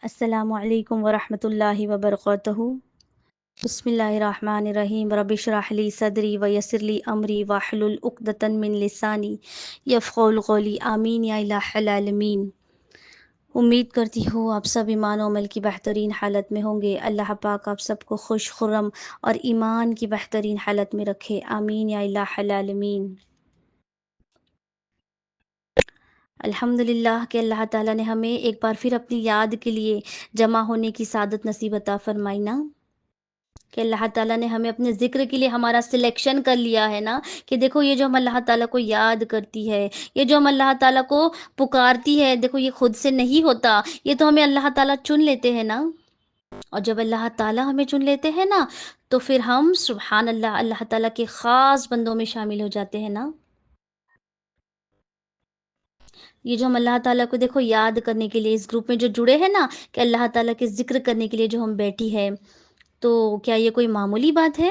السلام علیکم ورحمۃ اللہ وبرکاتہ۔ بسم اللہ الرحمن الرحیم، رب اشرح لی صدری ویسر لی امری واحلل عقدۃ من لسانی یفقہوا قولی، آمین یا الہ العالمین۔ امید کرتی ہوں آپ سب ایمان و عمل کی بہترین حالت میں ہوں گے۔ اللہ پاک آپ سب کو خوش خرم اور ایمان کی بہترین حالت میں رکھے، آمین یا الہ العالمین۔ الحمدللہ کہ اللہ تعالیٰ نے ہمیں ایک بار پھر اپنی یاد کے لیے جمع ہونے کی سعادت نصیب عطا فرمائی نا، کہ اللہ تعالیٰ نے ہمیں اپنے ذکر کے لیے ہمارا سلیکشن کر لیا ہے نا، کہ دیکھو یہ جو ہم اللہ تعالیٰ کو یاد کرتی ہے، یہ جو ہم اللہ تعالیٰ کو پکارتی ہے، دیکھو یہ خود سے نہیں ہوتا، یہ تو ہمیں اللہ تعالیٰ چن لیتے ہیں نا۔ اور جب اللہ تعالیٰ ہمیں چن لیتے ہیں نا، تو پھر ہم سبحان اللہ اللہ تعالیٰ کے خاص بندوں میں شامل ہو جاتے ہیں نا۔ یہ جو ہم اللہ تعالیٰ کو دیکھو یاد کرنے کے لیے اس گروپ میں جو جڑے ہیں نا، کہ اللہ تعالیٰ کے ذکر کرنے کے لیے جو ہم بیٹھی ہے، تو کیا یہ کوئی معمولی بات ہے؟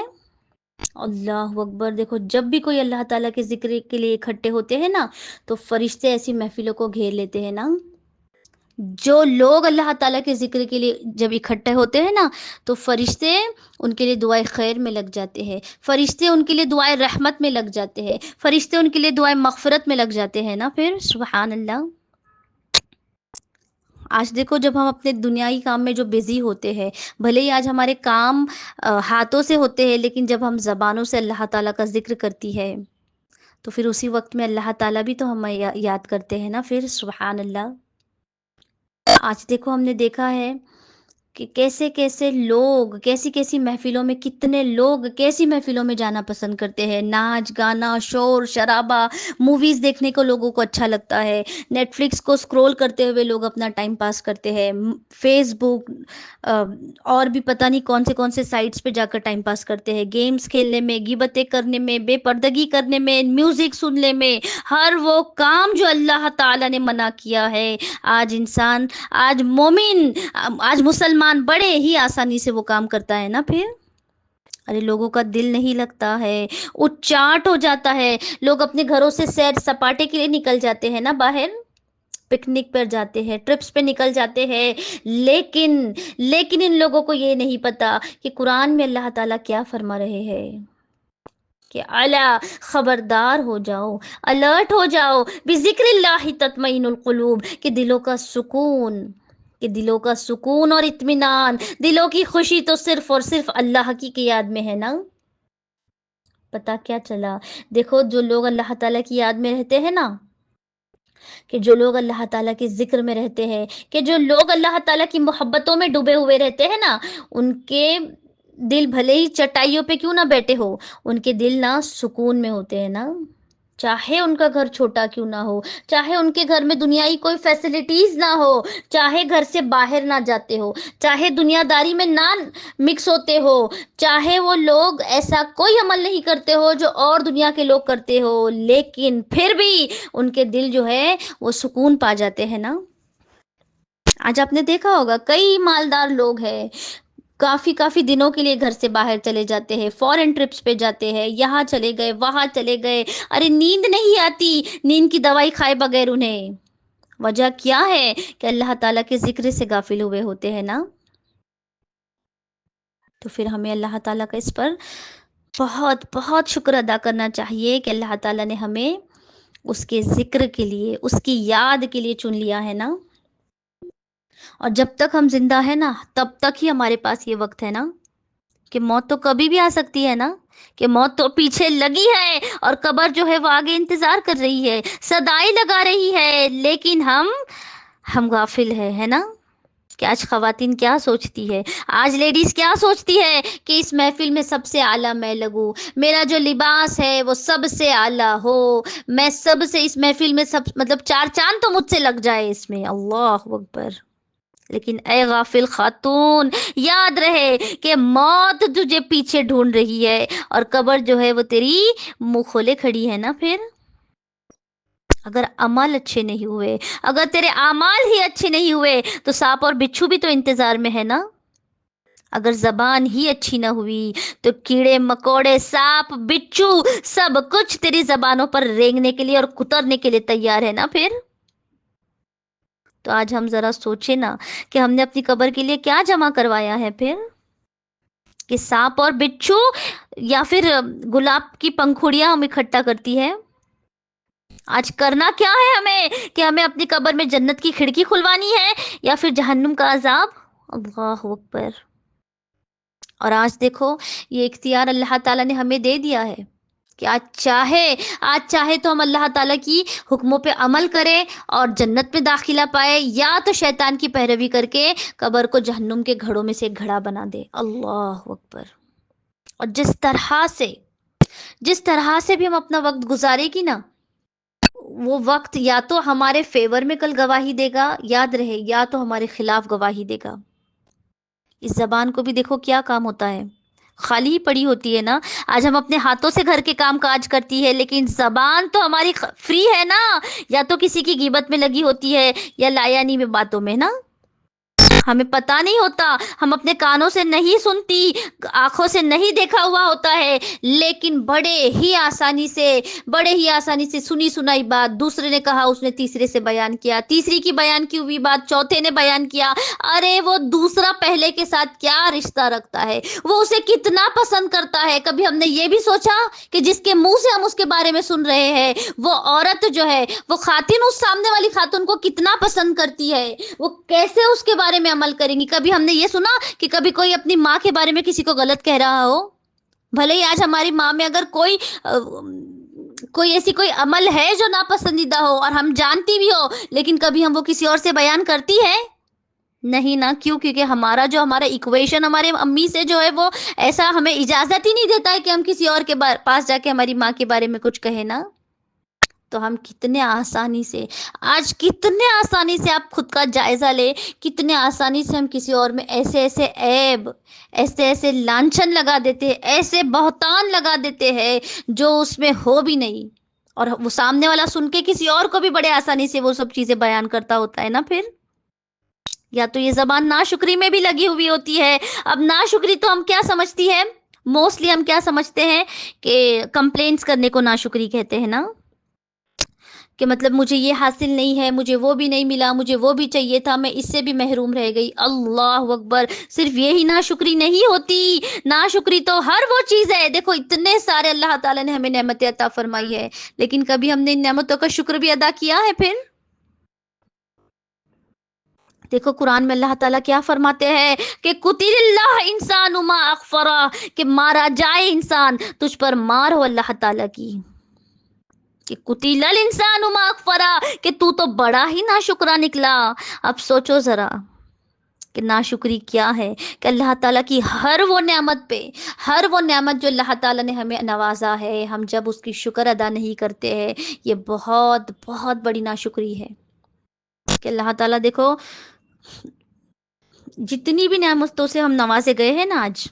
اللہ اکبر! دیکھو جب بھی کوئی اللہ تعالیٰ کے ذکر کے لیے اکٹھے ہوتے ہیں نا، تو فرشتے ایسی محفلوں کو گھیر لیتے ہیں نا۔ جو لوگ اللہ تعالیٰ کے ذکر کے لیے جب اکٹھے ہوتے ہیں نا، تو فرشتے ان کے لیے دعائے خیر میں لگ جاتے ہیں، فرشتے ان کے لیے دعائے رحمت میں لگ جاتے ہیں، فرشتے ان کے لیے دعائے مغفرت میں لگ جاتے ہیں نا۔ پھر سبحان اللہ! آج دیکھو جب ہم اپنے دنیائی کام میں جو بزی ہوتے ہیں، بھلے ہی آج ہمارے کام ہاتھوں سے ہوتے ہیں، لیکن جب ہم زبانوں سے اللہ تعالیٰ کا ذکر کرتی ہے، تو پھر اسی وقت میں اللہ تعالیٰ بھی تو ہمیں یاد کرتے ہیں نا۔ پھر سبحان اللہ! آج دیکھو ہم نے دیکھا ہے کہ کیسے کیسے لوگ کیسی کیسی محفلوں میں، کتنے لوگ کیسی محفلوں میں جانا پسند کرتے ہیں، ناچ گانا شور شرابہ، موویز دیکھنے کو لوگوں کو اچھا لگتا ہے، نیٹ فلکس کو سکرول کرتے ہوئے لوگ اپنا ٹائم پاس کرتے ہیں، فیس بک اور بھی پتہ نہیں کون سے سائٹس پہ جا کر ٹائم پاس کرتے ہیں، گیمز کھیلنے میں، غیبتیں کرنے میں، بے پردگی کرنے میں، میوزک سننے میں، ہر وہ کام جو اللہ تعالیٰ نے منع کیا ہے، آج انسان، آج مومن، آج مسلمان بڑے ہی آسانی سے وہ کام کرتا ہے نا۔ پھر ارے لوگوں کا دل نہیں لگتا ہے، اچاٹ ہو جاتا ہے، لوگ اپنے گھروں سے سیر سپاٹے کے لیے نکل جاتے ہیں نا باہر، پکنک پر جاتے ہیں، ٹرپس پہ نکل جاتے ہیں، لیکن ان لوگوں کو یہ نہیں پتا کہ قرآن میں اللہ تعالیٰ کیا فرما رہے ہیں، کہ الا خبردار ہو جاؤ، الرٹ ہو جاؤ، بذکر اللہ تطمئن القلوب، کہ دلوں کا سکون، کہ دلوں کا سکون اور اطمینان، دلوں کی خوشی تو صرف اور صرف اللہ کی یاد میں ہے نا۔ پتا کیا چلا؟ دیکھو جو لوگ اللہ تعالیٰ کی یاد میں رہتے ہیں نا، کہ جو لوگ اللہ تعالیٰ کے ذکر میں رہتے ہیں، کہ جو لوگ اللہ تعالیٰ کی محبتوں میں ڈوبے ہوئے رہتے ہیں نا، ان کے دل بھلے ہی چٹائیوں پہ کیوں نہ بیٹھے ہو، ان کے دل نا سکون میں ہوتے ہیں نا، چاہے ان کا گھر چھوٹا کیوں نہ ہو، چاہے ان کے گھر میں دنیائی کوئی فیسلٹیز نہ ہو، چاہے گھر سے باہر نہ جاتے ہو، چاہے دنیا داری میں نہ مکس ہوتے ہو، چاہے وہ لوگ ایسا کوئی عمل نہیں کرتے ہو جو اور دنیا کے لوگ کرتے ہو، لیکن پھر بھی ان کے دل جو ہے وہ سکون پا جاتے ہیں نا۔ آج آپ نے دیکھا ہوگا کئی مالدار لوگ ہیں، کافی دنوں کے لیے گھر سے باہر چلے جاتے ہیں، فورن ٹرپس پہ جاتے ہیں، یہاں چلے گئے وہاں چلے گئے، ارے نیند نہیں آتی، نیند کی دوائی کھائے بغیر انہیں، وجہ کیا ہے؟ کہ اللہ تعالیٰ کے ذکر سے غافل ہوئے ہوتے ہیں نا۔ تو پھر ہمیں اللہ تعالیٰ کا اس پر بہت بہت شکر ادا کرنا چاہیے کہ اللہ تعالیٰ نے ہمیں اس کے ذکر کے لیے، اس کی یاد کے لیے چن لیا ہے نا۔ اور جب تک ہم زندہ ہیں نا، تب تک ہی ہمارے پاس یہ وقت ہے نا، کہ موت تو کبھی بھی آ سکتی ہے نا، کہ موت تو پیچھے لگی ہے اور قبر جو ہے وہ آگے انتظار کر رہی ہے، صدائیں لگا رہی ہے، لیکن ہم غافل ہے نا۔ کہ آج خواتین کیا سوچتی ہے، آج لیڈیز کیا سوچتی ہے کہ اس محفل میں سب سے اعلیٰ میں لگوں، میرا جو لباس ہے وہ سب سے اعلیٰ ہو، میں سب سے اس محفل میں سب، مطلب چار چاند تو مجھ سے لگ جائے اس میں، اللہ اکبر۔ لیکن اے غافل خاتون، یاد رہے کہ موت تجھے پیچھے ڈھونڈ رہی ہے اور قبر جو ہے وہ تیری منہ کھولے کھڑی ہے نا۔ پھر اگر عمل اچھے نہیں ہوئے، اگر تیرے اعمال ہی اچھے نہیں ہوئے، تو سانپ اور بچھو بھی تو انتظار میں ہے نا۔ اگر زبان ہی اچھی نہ ہوئی، تو کیڑے مکوڑے سانپ بچھو سب کچھ تیری زبانوں پر رینگنے کے لیے اور کترنے کے لیے تیار ہے نا۔ پھر تو آج ہم ذرا سوچیں نا کہ ہم نے اپنی قبر کے لیے کیا جمع کروایا ہے پھر، کہ سانپ اور بچھو یا پھر گلاب کی پنکھڑیاں ہم اکٹھا کرتی ہے؟ آج کرنا کیا ہے ہمیں، کہ ہمیں اپنی قبر میں جنت کی کھڑکی کھلوانی ہے یا پھر جہنم کا عذاب؟ اللہ اکبر۔ اور آج دیکھو، یہ اختیار اللہ تعالیٰ نے ہمیں دے دیا ہے کہ آج چاہے تو ہم اللہ تعالیٰ کی حکموں پہ عمل کریں اور جنت میں داخلہ پائے، یا تو شیطان کی پیروی کر کے قبر کو جہنم کے گھڑوں میں سے ایک گھڑا بنا دے۔ اللہ اکبر۔ اور جس طرح سے بھی ہم اپنا وقت گزارے گی نا، وہ وقت یا تو ہمارے فیور میں کل گواہی دے گا، یاد رہے، یا تو ہمارے خلاف گواہی دے گا۔ اس زبان کو بھی دیکھو کیا کام ہوتا ہے، خالی ہی پڑی ہوتی ہے نا۔ آج ہم اپنے ہاتھوں سے گھر کے کام کاج کرتی ہے، لیکن زبان تو ہماری فری ہے نا، یا تو کسی کی غیبت میں لگی ہوتی ہے یا لایانی میں باتوں میں نا۔ ہمیں پتہ نہیں ہوتا، ہم اپنے کانوں سے نہیں سنتی، آنکھوں سے نہیں دیکھا ہوا ہوتا ہے، لیکن بڑے ہی آسانی سے سنی سنائی بات دوسرے نے کہا، اس نے تیسرے سے بیان کیا، تیسری کی بیان کی ہوئی بات چوتھے نے بیان کیا۔ ارے وہ دوسرا پہلے کے ساتھ کیا رشتہ رکھتا ہے، وہ اسے کتنا پسند کرتا ہے؟ کبھی ہم نے یہ بھی سوچا کہ جس کے منہ سے ہم اس کے بارے میں سن رہے ہیں، وہ عورت جو ہے، وہ خاتون اس سامنے والی خاتون کو کتنا پسند کرتی ہے، وہ کیسے اس کے بارے میں عمل کریں گی؟ کبھی ہم نے یہ سنا کہ کبھی کوئی اپنی ماں کے بارے میں کسی کو غلط کہہ رہا ہو؟ بھلے ہی آج ہماری ماں میں اگر کوئی ایسی کوئی عمل ہے جو ناپسندیدہ ہو اور ہم جانتی بھی ہو، لیکن کبھی ہم وہ کسی اور سے بیان کرتی ہے؟ نہیں نا۔ کیوں؟ کیونکہ ہمارا ایکویشن ہمارے امی سے جو ہے، وہ ایسا ہمیں اجازت ہی نہیں دیتا ہے کہ ہم کسی اور کے پاس جا کے ہماری ماں کے بارے میں کچھ کہیں نا۔ تو ہم کتنے آسانی سے آپ خود کا جائزہ لے، کتنے آسانی سے ہم کسی اور میں ایسے ایسے عیب، ایسے ایسے لانچھن لگا دیتے ہیں، ایسے بہتان لگا دیتے ہیں جو اس میں ہو بھی نہیں، اور وہ سامنے والا سن کے کسی اور کو بھی بڑے آسانی سے وہ سب چیزیں بیان کرتا ہوتا ہے نا پھر۔ یا تو یہ زبان ناشکری میں بھی لگی ہوئی ہوتی ہے۔ اب ناشکری تو ہم کیا سمجھتی ہے، موسٹلی ہم کیا سمجھتے ہیں کہ کمپلینٹس کرنے کو ناشکری کہتے ہیں نا، کہ مطلب مجھے یہ حاصل نہیں ہے، مجھے وہ بھی نہیں ملا، مجھے وہ بھی چاہیے تھا، میں اس سے بھی محروم رہ گئی۔ اللہ اکبر۔ صرف یہی ناشکری نہیں ہوتی، ناشکری تو ہر وہ چیز ہے، دیکھو اتنے سارے اللہ تعالیٰ نے ہمیں نعمتیں عطا فرمائی ہے، لیکن کبھی ہم نے ان نعمتوں کا شکر بھی ادا کیا ہے پھر؟ دیکھو قرآن میں اللہ تعالیٰ کیا فرماتے ہیں کہ قتل اللہ انسان ما اغفرا، کہ مارا جائے انسان تجھ پر مار ہو اللہ تعالیٰ کی، کہ قتل الانسان ما اغفرا، کہ تو بڑا ہی ناشکرا نکلا۔ اب سوچو ذرا کہ ناشکری کیا ہے، کہ اللہ تعالیٰ کی ہر وہ نعمت جو اللہ تعالیٰ نے ہمیں نوازا ہے، ہم جب اس کی شکر ادا نہیں کرتے ہیں، یہ بہت بہت بڑی ناشکری ہے۔ کہ اللہ تعالیٰ دیکھو جتنی بھی نعمتوں سے ہم نوازے گئے ہیں نا آج،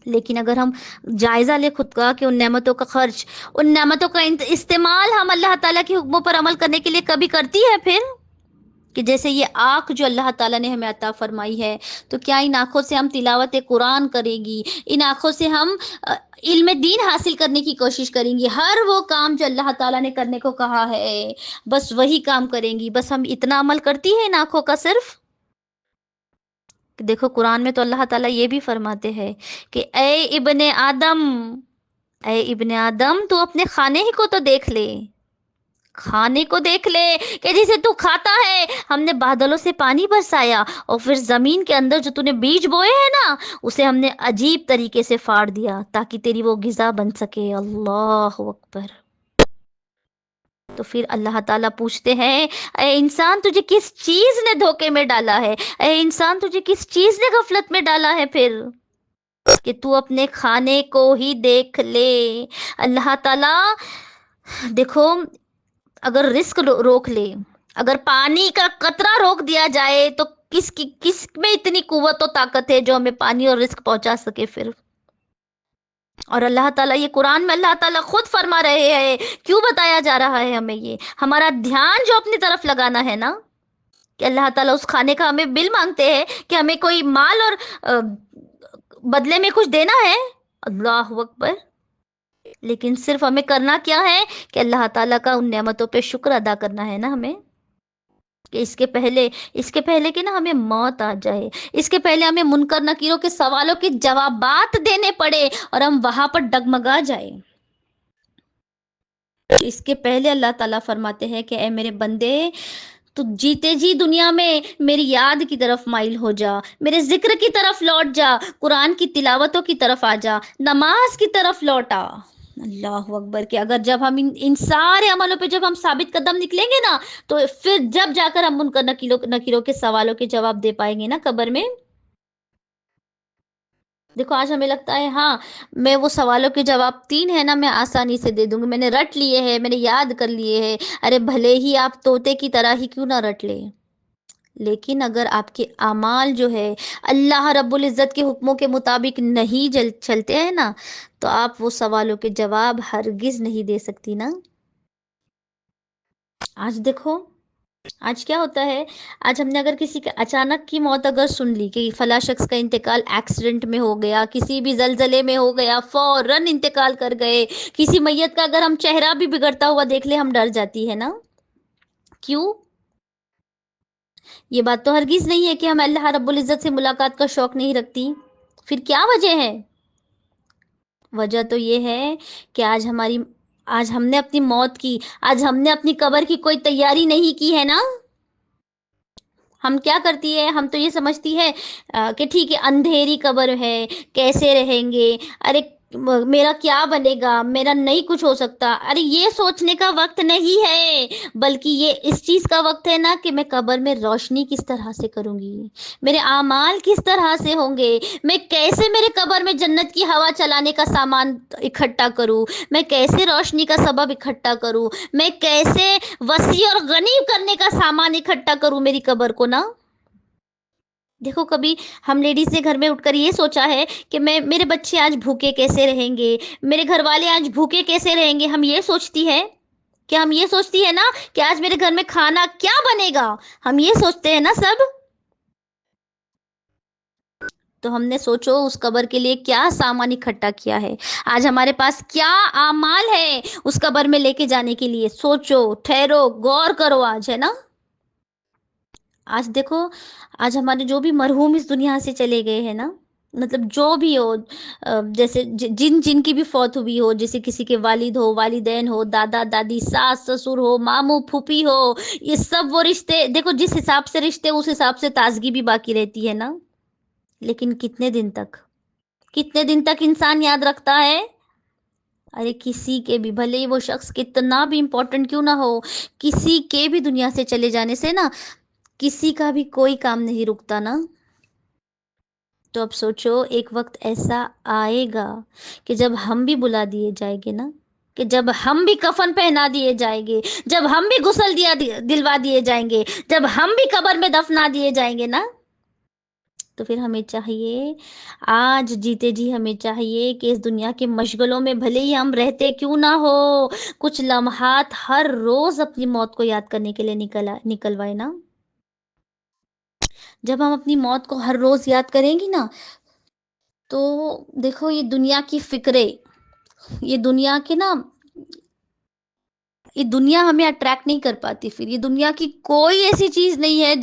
لیکن اگر ہم جائزہ لے خود کا کہ ان نعمتوں کا خرچ، ان نعمتوں کا استعمال ہم اللہ تعالیٰ کے حکموں پر عمل کرنے کے لیے کبھی کرتی ہے پھر؟ کہ جیسے یہ آنکھ جو اللہ تعالیٰ نے ہمیں عطا فرمائی ہے، تو کیا ان آنکھوں سے ہم تلاوت قرآن کریں گی؟ ان آنکھوں سے ہم علم دین حاصل کرنے کی کوشش کریں گی؟ ہر وہ کام جو اللہ تعالیٰ نے کرنے کو کہا ہے بس وہی کام کریں گی؟ بس ہم اتنا عمل کرتی ہے ان آنکھوں کا صرف؟ دیکھو قرآن میں تو اللہ تعالیٰ یہ بھی فرماتے ہیں کہ اے ابن آدم تو اپنے کھانے ہی کو تو دیکھ لے، کھانے کو دیکھ لے، کہ جسے تو کھاتا ہے ہم نے بادلوں سے پانی برسایا، اور پھر زمین کے اندر جو تو نے بیج بوئے ہیں نا، اسے ہم نے عجیب طریقے سے پھاڑ دیا تاکہ تیری وہ غذا بن سکے۔ اللہ اکبر۔ تو پھر اللہ تعالیٰ پوچھتے ہیں، اے انسان تجھے کس چیز نے دھوکے میں ڈالا ہے؟ اے انسان تجھے کس چیز نے غفلت میں ڈالا ہے پھر، کہ تو اپنے کھانے کو ہی دیکھ لے؟ اللہ تعالیٰ دیکھو، اگر رزق روک لے، اگر پانی کا قطرہ روک دیا جائے، تو کس میں اتنی قوت و طاقت ہے جو ہمیں پانی اور رزق پہنچا سکے پھر؟ اور اللہ تعالیٰ یہ قرآن میں اللہ تعالیٰ خود فرما رہے ہیں، کیوں بتایا جا رہا ہے ہمیں یہ؟ ہمارا دھیان جو اپنی طرف لگانا ہے نا، کہ اللہ تعالیٰ اس کھانے کا ہمیں بل مانگتے ہیں کہ ہمیں کوئی مال اور بدلے میں کچھ دینا ہے۔ اللہ اکبر۔ لیکن صرف ہمیں کرنا کیا ہے کہ اللہ تعالیٰ کا ان نعمتوں پہ شکر ادا کرنا ہے نا ہمیں۔ کہ اس کے پہلے کہ نا ہمیں موت آ جائے، اس کے پہلے ہمیں منکر نکیروں کے سوالوں کے جوابات دینے پڑے اور ہم وہاں پر ڈگمگا جائیں، اس کے پہلے اللہ تعالیٰ فرماتے ہیں کہ اے میرے بندے، تو جیتے جی دنیا میں میری یاد کی طرف مائل ہو جا، میرے ذکر کی طرف لوٹ جا، قرآن کی تلاوتوں کی طرف آ جا، نماز کی طرف لوٹ آ۔ اللہ اکبر! کہ اگر جب ہم ان سارے عملوں پہ جب ہم ثابت قدم نکلیں گے نا، تو پھر جب جا کر ہم منکر نکیروں کے سوالوں کے جواب دے پائیں گے نا قبر میں۔ دیکھو آج ہمیں لگتا ہے ہاں میں وہ سوالوں کے جواب 3 ہے نا میں آسانی سے دے دوں گی، میں نے رٹ لیے ہیں، میں نے یاد کر لیے ہیں۔ ارے بھلے ہی آپ طوطے کی طرح ہی کیوں نہ رٹ لیں، لیکن اگر آپ کے اعمال جو ہے اللہ رب العزت کے حکموں کے مطابق نہیں چلتے ہیں نا، تو آپ وہ سوالوں کے جواب ہرگز نہیں دے سکتی نا۔ آج دیکھو آج کیا ہوتا ہے، آج ہم نے اگر کسی کے اچانک کی موت اگر سن لی کہ فلاں شخص کا انتقال ایکسیڈنٹ میں ہو گیا، کسی بھی زلزلے میں ہو گیا، فوراً انتقال کر گئے، کسی میت کا اگر ہم چہرہ بھی بگڑتا ہوا دیکھ لیں ہم ڈر جاتی ہے نا۔ کیوں؟ یہ بات تو ہرگز نہیں ہے کہ ہم اللہ رب العزت سے ملاقات کا شوق نہیں رکھتی، پھر کیا وجہ ہے؟ وجہ تو یہ ہے کہ آج ہم نے اپنی موت کی، آج ہم نے اپنی قبر کی کوئی تیاری نہیں کی ہے نا۔ ہم کیا کرتی ہے، ہم تو یہ سمجھتی ہے کہ ٹھیک ہے اندھیری قبر ہے، کیسے رہیں گے، ارے میرا کیا بنے گا، میرا نہیں کچھ ہو سکتا، ارے یہ سوچنے کا وقت نہیں ہے، بلکہ یہ اس چیز کا وقت ہے نا کہ میں قبر میں روشنی کس طرح سے کروں گی، میرے اعمال کس طرح سے ہوں گے، میں کیسے میرے قبر میں جنت کی ہوا چلانے کا سامان اکٹھا کروں، میں کیسے روشنی کا سبب اکٹھا کروں، میں کیسے وسیع اور غنی کرنے کا سامان اکٹھا کروں میری قبر کو نا۔ دیکھو کبھی ہم لیڈیز نے گھر میں اٹھ کر یہ سوچا ہے کہ میرے بچے آج بھوکے کیسے رہیں گے، میرے گھر والے آج بھوکے کیسے رہیں گے، ہم یہ سوچتی ہے کہ ہم یہ سوچتی ہے نا کہ آج میرے گھر میں کھانا کیا بنے گا، ہم یہ سوچتے ہیں نا سب۔ تو ہم نے سوچو اس قبر کے لیے کیا سامان اکٹھا کیا ہے، آج ہمارے پاس کیا اعمال ہے اس قبر میں لے کے جانے کے لیے، سوچو، ٹھہرو، غور کرو آج، ہے نا۔ آج دیکھو آج ہمارے جو بھی مرحوم اس دنیا سے چلے گئے ہیں نا، مطلب جو بھی ہو، جیسے جن کی بھی فوت ہوئی ہو، جیسے کسی کے والد ہو، والدین ہو، دادا دادی، ساس سسر ہو، ماموں پھوپھی ہو، یہ سب وہ رشتے دیکھو جس حساب سے رشتے اس حساب سے تازگی بھی باقی رہتی ہے نا، لیکن کتنے دن تک انسان یاد رکھتا ہے؟ ارے کسی کے بھی، بھلے ہی وہ شخص کتنا بھی امپورٹنٹ کیوں نہ ہو، کسی کے بھی دنیا سے چلے جانے سے نا کسی کا بھی کوئی کام نہیں رکتا نا۔ تو اب سوچو ایک وقت ایسا آئے گا کہ جب ہم بھی بلا دیے جائیں گے نا، کہ جب ہم بھی کفن پہنا دیے جائیں گے، جب ہم بھی غسل دلوا دیے جائیں گے، جب ہم بھی قبر میں دفنا دیے جائیں گے نا، تو پھر ہمیں چاہیے آج جیتے جی ہمیں چاہیے کہ اس دنیا کے مشغلوں میں بھلے ہی ہم رہتے کیوں نہ ہو، کچھ لمحات ہر روز اپنی موت کو یاد کرنے کے لیے نکلوائے نا۔ جب ہم اپنی موت کو ہر روز یاد کریں گی نا، تو دیکھو یہ دنیا کی فکریں، یہ دنیا کے نا، یہ دنیا ہمیں اٹریکٹ نہیں کر پاتی، پھر یہ دنیا کی کوئی ایسی چیز نہیں ہے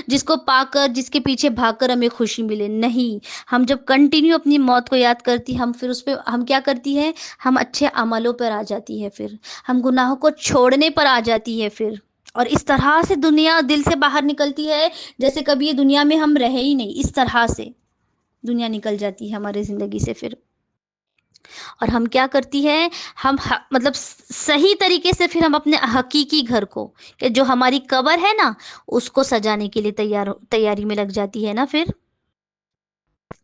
جس کو پا کر، جس کے پیچھے بھاگ کر ہمیں خوشی ملے، نہیں۔ ہم جب کنٹینیو اپنی موت کو یاد کرتی، ہم پھر اس پہ ہم کیا کرتی ہے، ہم اچھے عملوں پر آ جاتی ہے، پھر ہم گناہوں کو چھوڑنے پر آ جاتی ہے پھر، اور اس طرح سے دنیا دل سے باہر نکلتی ہے جیسے کبھی یہ دنیا میں ہم رہے ہی نہیں، اس طرح سے دنیا نکل جاتی ہے ہماری زندگی سے پھر۔ اور ہم کیا کرتی ہے، ہم مطلب صحیح طریقے سے پھر ہم اپنے حقیقی گھر کو، کہ جو ہماری قبر ہے نا، اس کو سجانے کے لیے تیاری میں لگ جاتی ہے نا پھر۔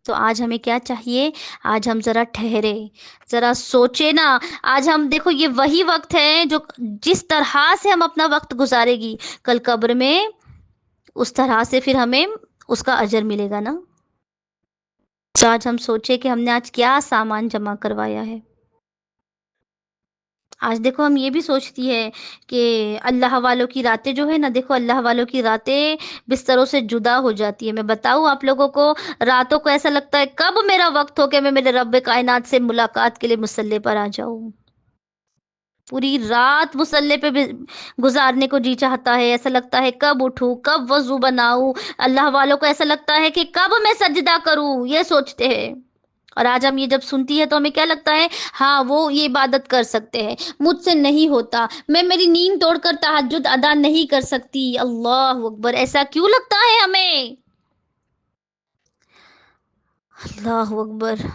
تو آج ہمیں کیا چاہیے، آج ہم ذرا ٹھہرے، ذرا سوچے نا، آج ہم دیکھو یہ وہی وقت ہے جو جس طرح سے ہم اپنا وقت گزارے گی کل قبر میں، اس طرح سے پھر ہمیں اس کا اجر ملے گا نا۔ تو آج ہم سوچے کہ ہم نے آج کیا سامان جمع کروایا ہے۔ آج دیکھو ہم یہ بھی سوچتی ہے کہ اللہ والوں کی راتیں جو ہے نا، دیکھو اللہ والوں کی راتیں بستروں سے جدا ہو جاتی ہے، میں بتاؤں آپ لوگوں کو، راتوں کو ایسا لگتا ہے کب میرا وقت ہو کہ میں میرے رب کائنات سے ملاقات کے لیے مصلی پر آ جاؤں۔ پوری رات مصلے پہ بھی گزارنے کو جی چاہتا ہے، ایسا لگتا ہے کب اٹھوں، کب وضو بناؤں۔ اللہ والوں کو ایسا لگتا ہے کہ کب میں سجدہ کروں، یہ سوچتے ہیں۔ اور آج ہم یہ جب سنتی ہے تو ہمیں کیا لگتا ہے؟ ہاں وہ یہ عبادت کر سکتے ہیں، مجھ سے نہیں ہوتا، میں میری نیند توڑ کر تہجد ادا نہیں کر سکتی۔ اللہ اکبر، ایسا کیوں لگتا ہے ہمیں؟ اللہ اکبر۔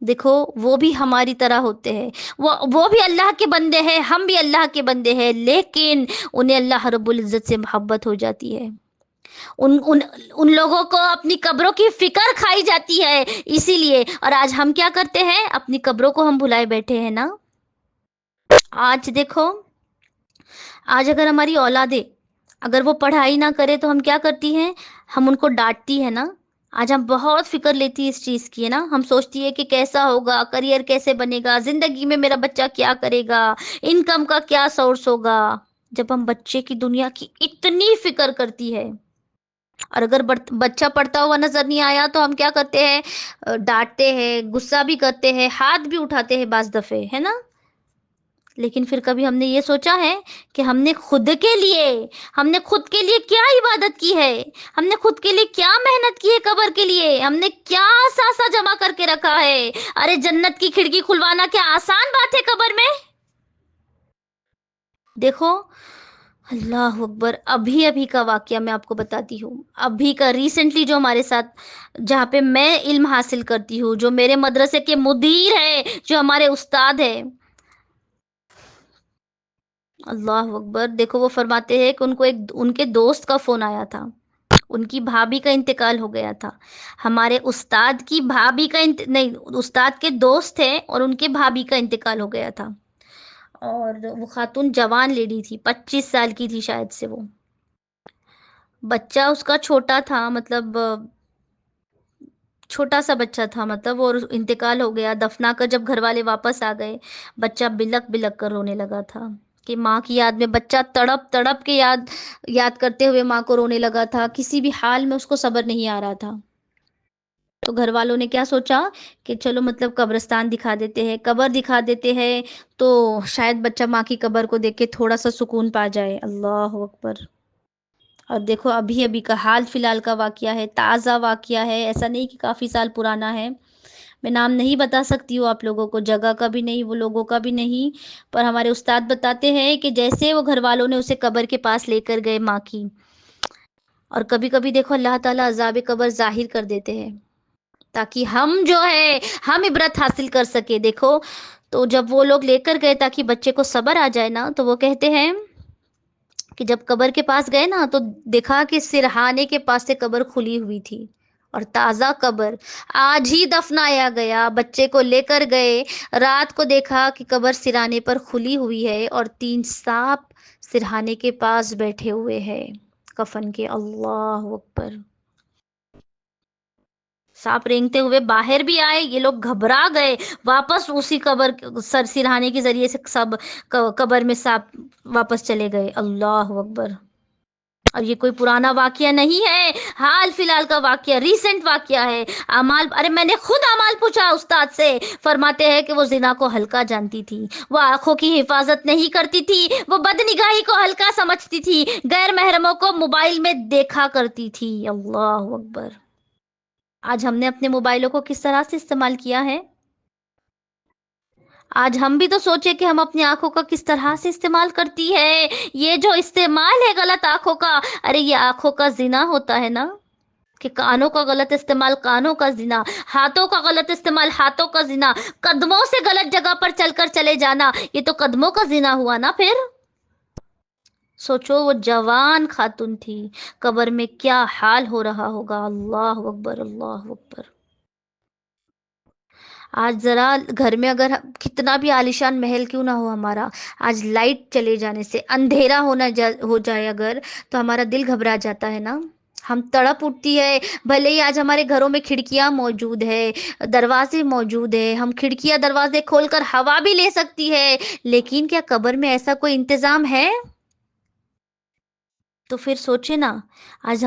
دیکھو وہ بھی ہماری طرح ہوتے ہیں، وہ بھی اللہ کے بندے ہیں، ہم بھی اللہ کے بندے ہیں، لیکن انہیں اللہ رب العزت سے محبت ہو جاتی ہے۔ ان ان ان لوگوں کو اپنی قبروں کی فکر کھائی جاتی ہے، اسی لیے۔ اور آج ہم کیا کرتے ہیں؟ اپنی قبروں کو ہم بھلائے بیٹھے ہیں نا۔ آج دیکھو، آج اگر ہماری اولادیں اگر وہ پڑھائی نہ کرے تو ہم کیا کرتی ہیں؟ ہم ان کو ڈانٹتی ہے نا۔ آج ہم بہت فکر لیتی ہے اس چیز کی، ہے نا، ہم سوچتی ہے کہ کیسا ہوگا، کریئر کیسے بنے گا، زندگی میں میرا بچہ کیا کرے گا، انکم کا کیا سورس ہوگا۔ جب ہم بچے کی دنیا کی اتنی فکر کرتی ہے، اور اگر بچہ پڑھتا ہوا نظر نہیں آیا تو ہم کیا کرتے ہیں؟ ڈانٹتے ہیں، غصہ بھی کرتے ہیں، ہاتھ بھی اٹھاتے ہیں بعض دفعے، ہے نا۔ لیکن پھر کبھی ہم نے یہ سوچا ہے کہ ہم نے خود کے لیے کیا عبادت کی ہے؟ ہم نے خود کے لیے کیا محنت کی ہے قبر کے لیے؟ ہم نے کیا ساسا جمع کر کے رکھا ہے؟ ارے جنت کی کھڑکی کھلوانا کیا آسان بات ہے قبر میں؟ دیکھو، اللہ اکبر، ابھی ابھی کا واقعہ میں آپ کو بتاتی ہوں، ابھی کا ریسنٹلی جو ہمارے ساتھ، جہاں پہ میں علم حاصل کرتی ہوں، جو میرے مدرسے کے مدیر ہے، جو ہمارے استاد ہے، اللہ اکبر، دیکھو وہ فرماتے ہیں کہ ان کو ان کے دوست کا فون آیا تھا، ان کی بھابھی کا انتقال ہو گیا تھا۔ ہمارے استاد کی بھابھی کا نہیں، استاد کے دوست تھے اور ان کے بھابھی کا انتقال ہو گیا تھا۔ اور وہ خاتون جوان لیڈی تھی، 25 سال کی تھی شاید سے وہ۔ بچہ اس کا چھوٹا تھا، مطلب چھوٹا سا بچہ تھا، مطلب، اور انتقال ہو گیا۔ دفنا کر جب گھر والے واپس آ گئے، بچہ بلک بلک کر رونے لگا تھا کہ ماں کی یاد میں، بچہ تڑپ تڑپ کے یاد کرتے ہوئے ماں کو رونے لگا تھا، کسی بھی حال میں اس کو صبر نہیں آ رہا تھا۔ تو گھر والوں نے کیا سوچا کہ چلو مطلب قبرستان دکھا دیتے ہیں، قبر دکھا دیتے ہیں، تو شاید بچہ ماں کی قبر کو دیکھ کے تھوڑا سا سکون پا جائے۔ اللہ اکبر۔ اور دیکھو ابھی ابھی کا حال فی الحال کا واقعہ ہے، تازہ واقعہ ہے، ایسا نہیں کہ کافی سال پرانا ہے۔ میں نام نہیں بتا سکتی ہوں آپ لوگوں کو، جگہ کا بھی نہیں، وہ لوگوں کا بھی نہیں، پر ہمارے استاد بتاتے ہیں کہ جیسے وہ گھر والوں نے اسے قبر کے پاس لے کر گئے ماں کی، اور کبھی کبھی دیکھو اللہ تعالیٰ عذاب قبر ظاہر کر دیتے ہیں تاکہ ہم جو ہے ہم عبرت حاصل کر سکے۔ دیکھو، تو جب وہ لوگ لے کر گئے تاکہ بچے کو صبر آ جائے نا، تو وہ کہتے ہیں کہ جب قبر کے پاس گئے نا تو دیکھا کہ سرہانے کے پاس سے قبر کھلی ہوئی تھی، اور تازہ قبر، آج ہی دفنایا گیا، بچے کو لے کر گئے، رات کو دیکھا کہ قبر سرہانے پر کھلی ہوئی ہے اور 3 سانپ سرہانے کے پاس بیٹھے ہوئے ہیں کفن کے۔ اللہ اکبر۔ سانپ رینگتے ہوئے باہر بھی آئے، یہ لوگ گھبرا گئے، واپس اسی قبر سر سرہانے کے ذریعے سے سب قبر میں سانپ واپس چلے گئے۔ اللہ اکبر۔ اور یہ کوئی پرانا واقعہ نہیں ہے، حال فی الحال کا واقعہ، ریسنٹ واقعہ ہے۔ امال، ارے میں نے خود امال پوچھا استاد سے، فرماتے ہیں کہ وہ زنا کو ہلکا جانتی تھی، وہ آنکھوں کی حفاظت نہیں کرتی تھی، وہ بدنگاہی کو ہلکا سمجھتی تھی، غیر محرموں کو موبائل میں دیکھا کرتی تھی۔ اللہ اکبر۔ آج ہم نے اپنے موبائلوں کو کس طرح سے استعمال کیا ہے؟ آج ہم بھی تو سوچے کہ ہم اپنی آنکھوں کا کس طرح سے استعمال کرتی ہے۔ یہ جو استعمال ہے غلط آنکھوں کا، ارے یہ آنکھوں کا زنا ہوتا ہے نا، کہ کانوں کا غلط استعمال کانوں کا زنا، ہاتھوں کا غلط استعمال ہاتھوں کا زنا، قدموں سے غلط جگہ پر چل کر چلے جانا، یہ تو قدموں کا زنا ہوا نا پھر۔ سوچو وہ جوان خاتون تھی، قبر میں کیا حال ہو رہا ہوگا۔ اللہ اکبر، اللہ اکبر۔ آج ذرا گھر میں اگر کتنا بھی عالیشان محل کیوں نہ ہو ہمارا، آج لائٹ چلے جانے سے اندھیرا ہو جائے اگر، تو ہمارا دل گھبرا جاتا ہے نا، ہم تڑپ اٹھتی ہے۔ بھلے ہی آج ہمارے گھروں میں کھڑکیاں موجود ہے، دروازے موجود ہے، ہم کھڑکیاں دروازے کھول کر ہوا بھی لے سکتی ہے، لیکن کیا قبر میں ایسا کوئی انتظام ہے؟ تو پھر سوچے نا، آج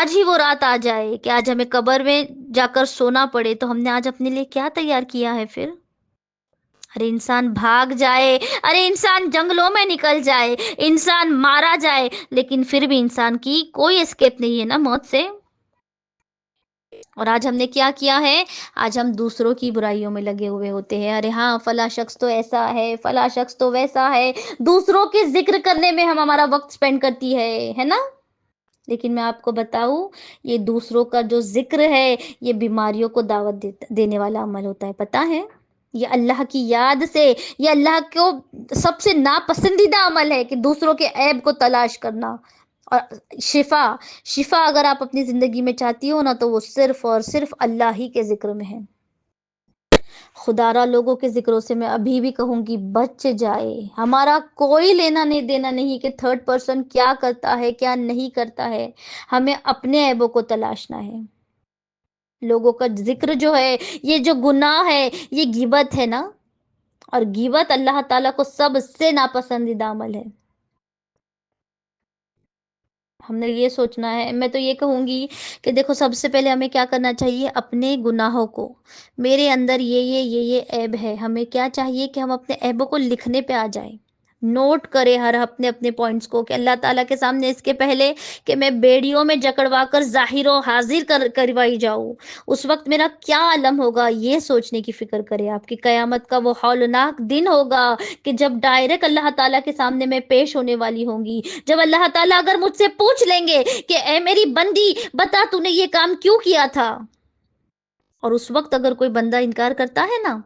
ہی وہ رات آ جائے کہ آج ہمیں قبر میں جا کر سونا پڑے، تو ہم نے آج اپنے لیے کیا تیار کیا ہے پھر؟ ارے انسان بھاگ جائے، ارے انسان جنگلوں میں نکل جائے، انسان مارا جائے، لیکن پھر بھی انسان کی کوئی اسکیپ نہیں ہے نا موت سے۔ اور آج ہم نے کیا کیا ہے؟ آج ہم دوسروں کی برائیوں میں لگے ہوئے ہوتے ہیں، ارے ہاں فلاں شخص تو ایسا ہے، فلاں شخص تو ویسا ہے، دوسروں کے ذکر کرنے میں ہم ہمارا وقت سپینڈ کرتی ہے نا؟ لیکن میں آپ کو بتاؤں، یہ دوسروں کا جو ذکر ہے، یہ بیماریوں کو دعوت دینے والا عمل ہوتا ہے، پتہ ہے؟ یہ اللہ کی یاد سے، یہ اللہ کو سب سے ناپسندیدہ عمل ہے کہ دوسروں کے عیب کو تلاش کرنا۔ اور شفا، شفا اگر آپ اپنی زندگی میں چاہتی ہو نا، تو وہ صرف اور صرف اللہ ہی کے ذکر میں ہے۔ خدا را لوگوں کے ذکروں سے میں ابھی بھی کہوں گی بچ جائے۔ ہمارا کوئی لینا نہیں دینا نہیں کہ تھرڈ پرسن کیا کرتا ہے کیا نہیں کرتا ہے، ہمیں اپنے عیبوں کو تلاشنا ہے۔ لوگوں کا ذکر جو ہے، یہ جو گناہ ہے، یہ غیبت ہے نا، اور غیبت اللہ تعالیٰ کو سب سے ناپسندیدہ عمل ہے۔ ہم نے یہ سوچنا ہے، میں تو یہ کہوں گی کہ دیکھو سب سے پہلے ہمیں کیا کرنا چاہیے، اپنے گناہوں کو، میرے اندر یہ عیب ہے، ہمیں کیا چاہیے کہ ہم اپنے عیبوں کو لکھنے پہ آ جائیں، نوٹ کرے ہر اپنے اپنے پوائنٹس کو، کہ اللہ تعالیٰ کے سامنے اس کے پہلے کہ میں بیڑیوں میں جکڑوا کر ظاہر و حاضر کروائی جاؤں، اس وقت میرا کیا عالم ہوگا، یہ سوچنے کی فکر کرے آپ کی۔ قیامت کا وہ ہولناک دن ہوگا کہ جب ڈائریکٹ اللہ تعالیٰ کے سامنے میں پیش ہونے والی ہوں گی، جب اللہ تعالیٰ اگر مجھ سے پوچھ لیں گے کہ اے میری بندی بتا تو نے یہ کام کیوں کیا تھا، اور اس وقت اگر کوئی بندہ انکار کرتا ہے نا،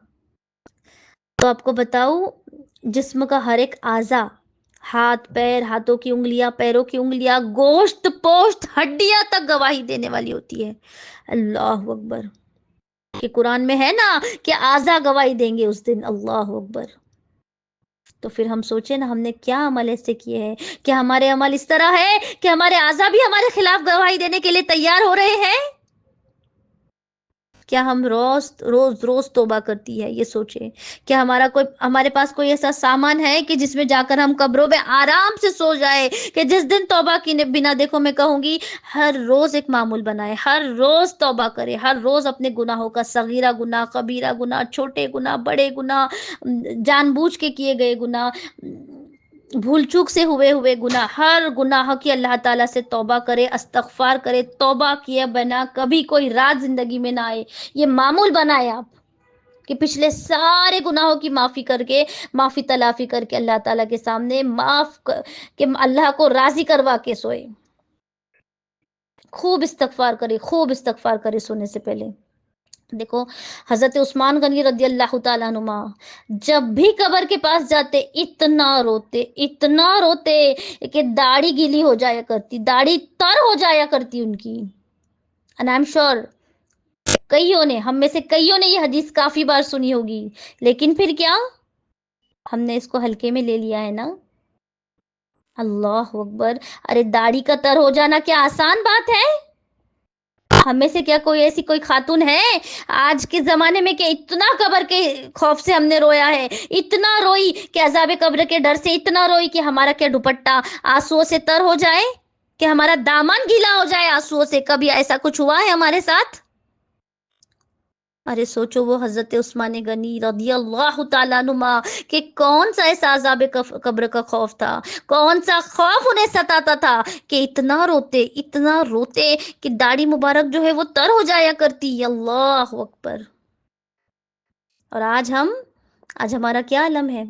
تو آپ کو بتاؤ جسم کا ہر ایک اعضا، ہاتھ پیر، ہاتھوں کی انگلیاں، پیروں کی انگلیاں، گوشت پوشت ہڈیاں تک گواہی دینے والی ہوتی ہے۔ اللہ اکبر! کہ قرآن میں ہے نا کہ اعضا گواہی دیں گے اس دن، اللہ اکبر! تو پھر ہم سوچیں نا، ہم نے کیا عمل ایسے کیے ہیں کہ ہمارے عمل اس طرح ہے کہ ہمارے اعضا بھی ہمارے خلاف گواہی دینے کے لیے تیار ہو رہے ہیں؟ کیا ہم روز روز روز توبہ کرتی ہے؟ یہ سوچیں، کیا ہمارے پاس کوئی ایسا سامان ہے کہ جس میں جا کر ہم قبروں میں آرام سے سو جائے، کہ جس دن توبہ کی بنا، دیکھو میں کہوں گی ہر روز ایک معمول بنائے، ہر روز توبہ کرے، ہر روز اپنے گناہوں کا، صغیرہ گناہ، کبیرہ گناہ، چھوٹے گناہ، بڑے گناہ، جان بوجھ کے کیے گئے گناہ، بھول چوک سے ہوئے گناہ، ہر گناہ کی اللہ تعالیٰ سے توبہ کرے، استغفار کرے، توبہ کیے بنا کبھی کوئی رات زندگی میں نہ آئے۔ یہ معمول بنائے آپ کہ پچھلے سارے گناہوں کی معافی کر کے، معافی تلافی کر کے اللہ تعالیٰ کے سامنے کہ اللہ کو راضی کروا کے سوئے۔ خوب استغفار کرے سونے سے پہلے۔ دیکھو حضرت عثمان غنی رضی اللہ تعالیٰ عنہ جب بھی قبر کے پاس جاتے اتنا روتے کہ داڑھی گیلی ہو جایا کرتی، داڑھی تر ہو جایا کرتی ان کی۔ and I'm sure ہم میں سے کئیوں نے یہ حدیث کافی بار سنی ہوگی، لیکن پھر کیا ہم نے اس کو ہلکے میں لے لیا ہے نا؟ اللہ اکبر! ارے داڑھی کا تر ہو جانا کیا آسان بات ہے؟ ہمیں سے کیا کوئی ایسی کوئی خاتون ہے آج کے زمانے میں کہ اتنا قبر کے خوف سے ہم نے رویا ہے، اتنا روئی کہ عذاب قبر کے ڈر سے، اتنا روئی کہ ہمارا کیا دوپٹہ آنسوؤں سے تر ہو جائے، کہ ہمارا دامن گیلا ہو جائے آنسوؤں سے؟ کبھی ایسا کچھ ہوا ہے ہمارے ساتھ؟ ارے سوچو وہ حضرت عثمان غنی رضی اللہ تعالیٰ عنہ کہ کون سا ایسا عذاب قبر کا خوف تھا، کون سا خوف انہیں ستاتا تھا کہ اتنا روتے کہ داڑھی مبارک جو ہے وہ تر ہو جایا کرتی۔ اللہ اکبر! اور آج ہمارا کیا عالم ہے؟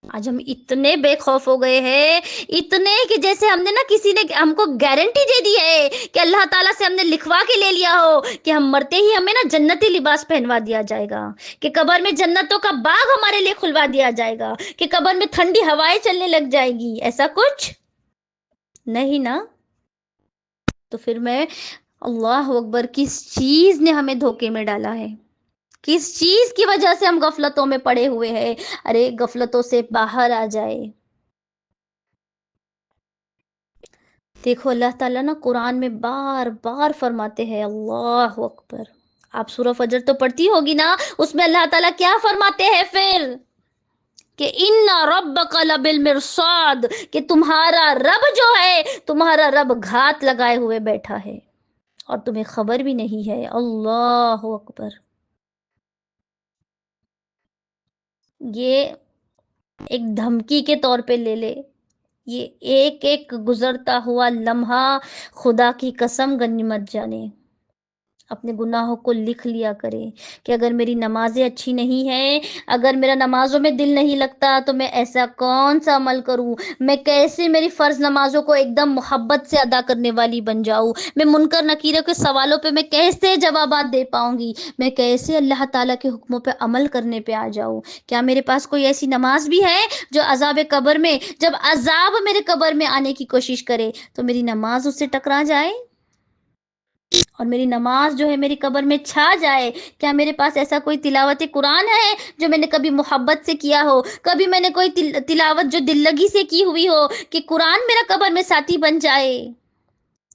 آج ہم اتنے بے خوف ہو گئے ہیں، اتنے کہ جیسے ہم نے نا، کسی نے ہم کو گارنٹی دے دی ہے کہ اللہ تعالیٰ سے ہم نے لکھوا کے لے لیا ہو کہ ہم مرتے ہی ہمیں نا جنتی لباس پہنوا دیا جائے گا، کہ قبر میں جنتوں کا باغ ہمارے لیے کھلوا دیا جائے گا، کہ قبر میں ٹھنڈی ہوائیں چلنے لگ جائے گی۔ ایسا کچھ نہیں نا؟ تو پھر اللہ اکبر، کس چیز نے ہمیں دھوکے میں ڈالا ہے؟ کس چیز کی وجہ سے ہم غفلتوں میں پڑے ہوئے ہیں؟ ارے غفلتوں سے باہر آ جائے۔ دیکھو اللہ تعالیٰ نا قرآن میں بار بار فرماتے ہیں، اللہ اکبر! آپ سورہ فجر تو پڑھتی ہوگی نا، اس میں اللہ تعالیٰ کیا فرماتے ہیں پھر؟ کہ ان ربک لبالمرصاد، کہ تمہارا رب جو ہے، تمہارا رب گھات لگائے ہوئے بیٹھا ہے اور تمہیں خبر بھی نہیں ہے۔ اللہ اکبر! یہ ایک دھمکی کے طور پہ لے لے، یہ ایک ایک گزرتا ہوا لمحہ خدا کی قسم غنیمت جانے، اپنے گناہوں کو لکھ لیا کرے کہ اگر میری نمازیں اچھی نہیں ہیں، اگر میرا نمازوں میں دل نہیں لگتا تو میں ایسا کون سا عمل کروں، میں کیسے میری فرض نمازوں کو ایک دم محبت سے ادا کرنے والی بن جاؤں، میں منکر نکیروں کے سوالوں پہ میں کیسے جوابات دے پاؤں گی، میں کیسے اللہ تعالیٰ کے حکموں پہ عمل کرنے پہ آ جاؤں۔ کیا میرے پاس کوئی ایسی نماز بھی ہے جو عذاب قبر میں، جب عذاب میرے قبر میں آنے کی کوشش کرے تو میری نماز اس سے ٹکرا جائے اور میری نماز جو ہے میری قبر میں چھا جائے؟ کیا میرے پاس ایسا کوئی تلاوت قرآن ہے جو میں نے کبھی محبت سے کیا ہو، کبھی میں نے کوئی تلاوت جو دل لگی سے کی ہوئی ہو کہ قرآن میرا قبر میں ساتھی بن جائے؟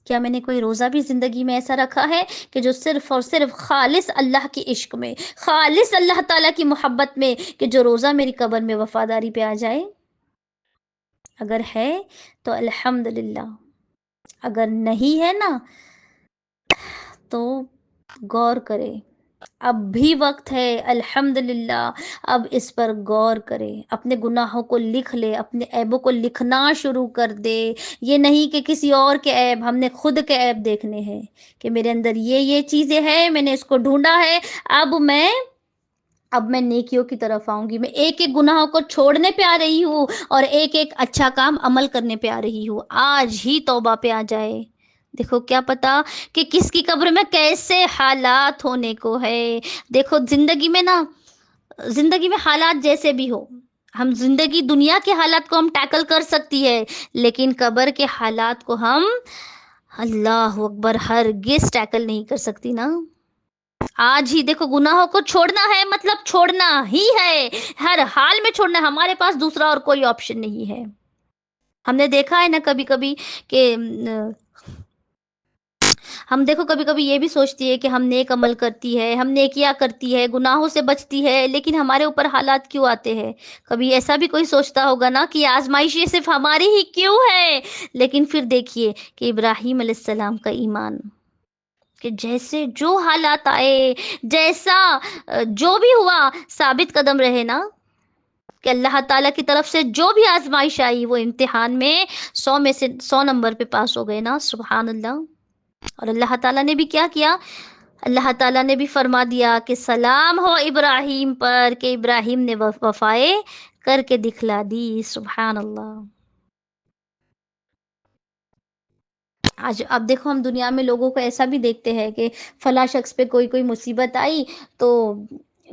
کیا میں نے کوئی روزہ بھی زندگی میں ایسا رکھا ہے کہ جو صرف اور صرف خالص اللہ کے عشق میں، خالص اللہ تعالیٰ کی محبت میں، کہ جو روزہ میری قبر میں وفاداری پہ آ جائے؟ اگر ہے تو الحمدللہ، اگر نہیں ہے نا تو غور کرے، اب بھی وقت ہے، الحمدللہ، اب اس پر غور کرے، اپنے گناہوں کو لکھ لے، اپنے عیبوں کو لکھنا شروع کر دے۔ یہ نہیں کہ کسی اور کے عیب، ہم نے خود کے عیب دیکھنے ہیں کہ میرے اندر یہ چیزیں ہیں، میں نے اس کو ڈھونڈا ہے، اب میں نیکیوں کی طرف آؤں گی، میں ایک ایک گناہوں کو چھوڑنے پہ آ رہی ہوں اور ایک ایک اچھا کام عمل کرنے پہ آ رہی ہوں، آج ہی توبہ پہ آ جائے۔ دیکھو کیا پتا کہ کس کی قبر میں کیسے حالات ہونے کو ہے۔ دیکھو زندگی میں حالات جیسے بھی ہو، ہم زندگی دنیا کے حالات کو ہم ٹیکل کر سکتی ہے، لیکن قبر کے حالات کو ہم، اللہ اکبر، ہرگز ٹیکل نہیں کر سکتی نا۔ آج ہی دیکھو، گناہوں کو چھوڑنا ہے مطلب چھوڑنا ہی ہے، ہر حال میں چھوڑنا ہے، ہمارے پاس دوسرا اور کوئی آپشن نہیں ہے۔ ہم نے دیکھا ہے نا کبھی کبھی کہ ہم دیکھو کبھی کبھی یہ بھی سوچتی ہے کہ ہم نیک عمل کرتی ہے، ہم نیکیاں کرتی ہے، گناہوں سے بچتی ہے، لیکن ہمارے اوپر حالات کیوں آتے ہیں؟ کبھی ایسا بھی کوئی سوچتا ہوگا نا کہ یہ آزمائش یہ صرف ہماری ہی کیوں ہے؟ لیکن پھر دیکھیے کہ ابراہیم علیہ السلام کا ایمان، کہ جیسے جو حالات آئے، جیسا جو بھی ہوا، ثابت قدم رہے نا، کہ اللہ تعالیٰ کی طرف سے جو بھی آزمائش آئی وہ امتحان میں 100 میں سے 100 نمبر پہ پاس ہو گئے نا، سبحان اللہ۔ اور اللہ تعالیٰ نے بھی کیا کیا؟ اللہ تعالیٰ نے بھی فرما دیا کہ سلام ہو ابراہیم پر، کہ ابراہیم نے وفائے کر کے دکھلا دی، سبحان اللہ۔ آج اب دیکھو ہم دنیا میں لوگوں کو ایسا بھی دیکھتے ہیں کہ فلاں شخص پہ کوئی مصیبت آئی تو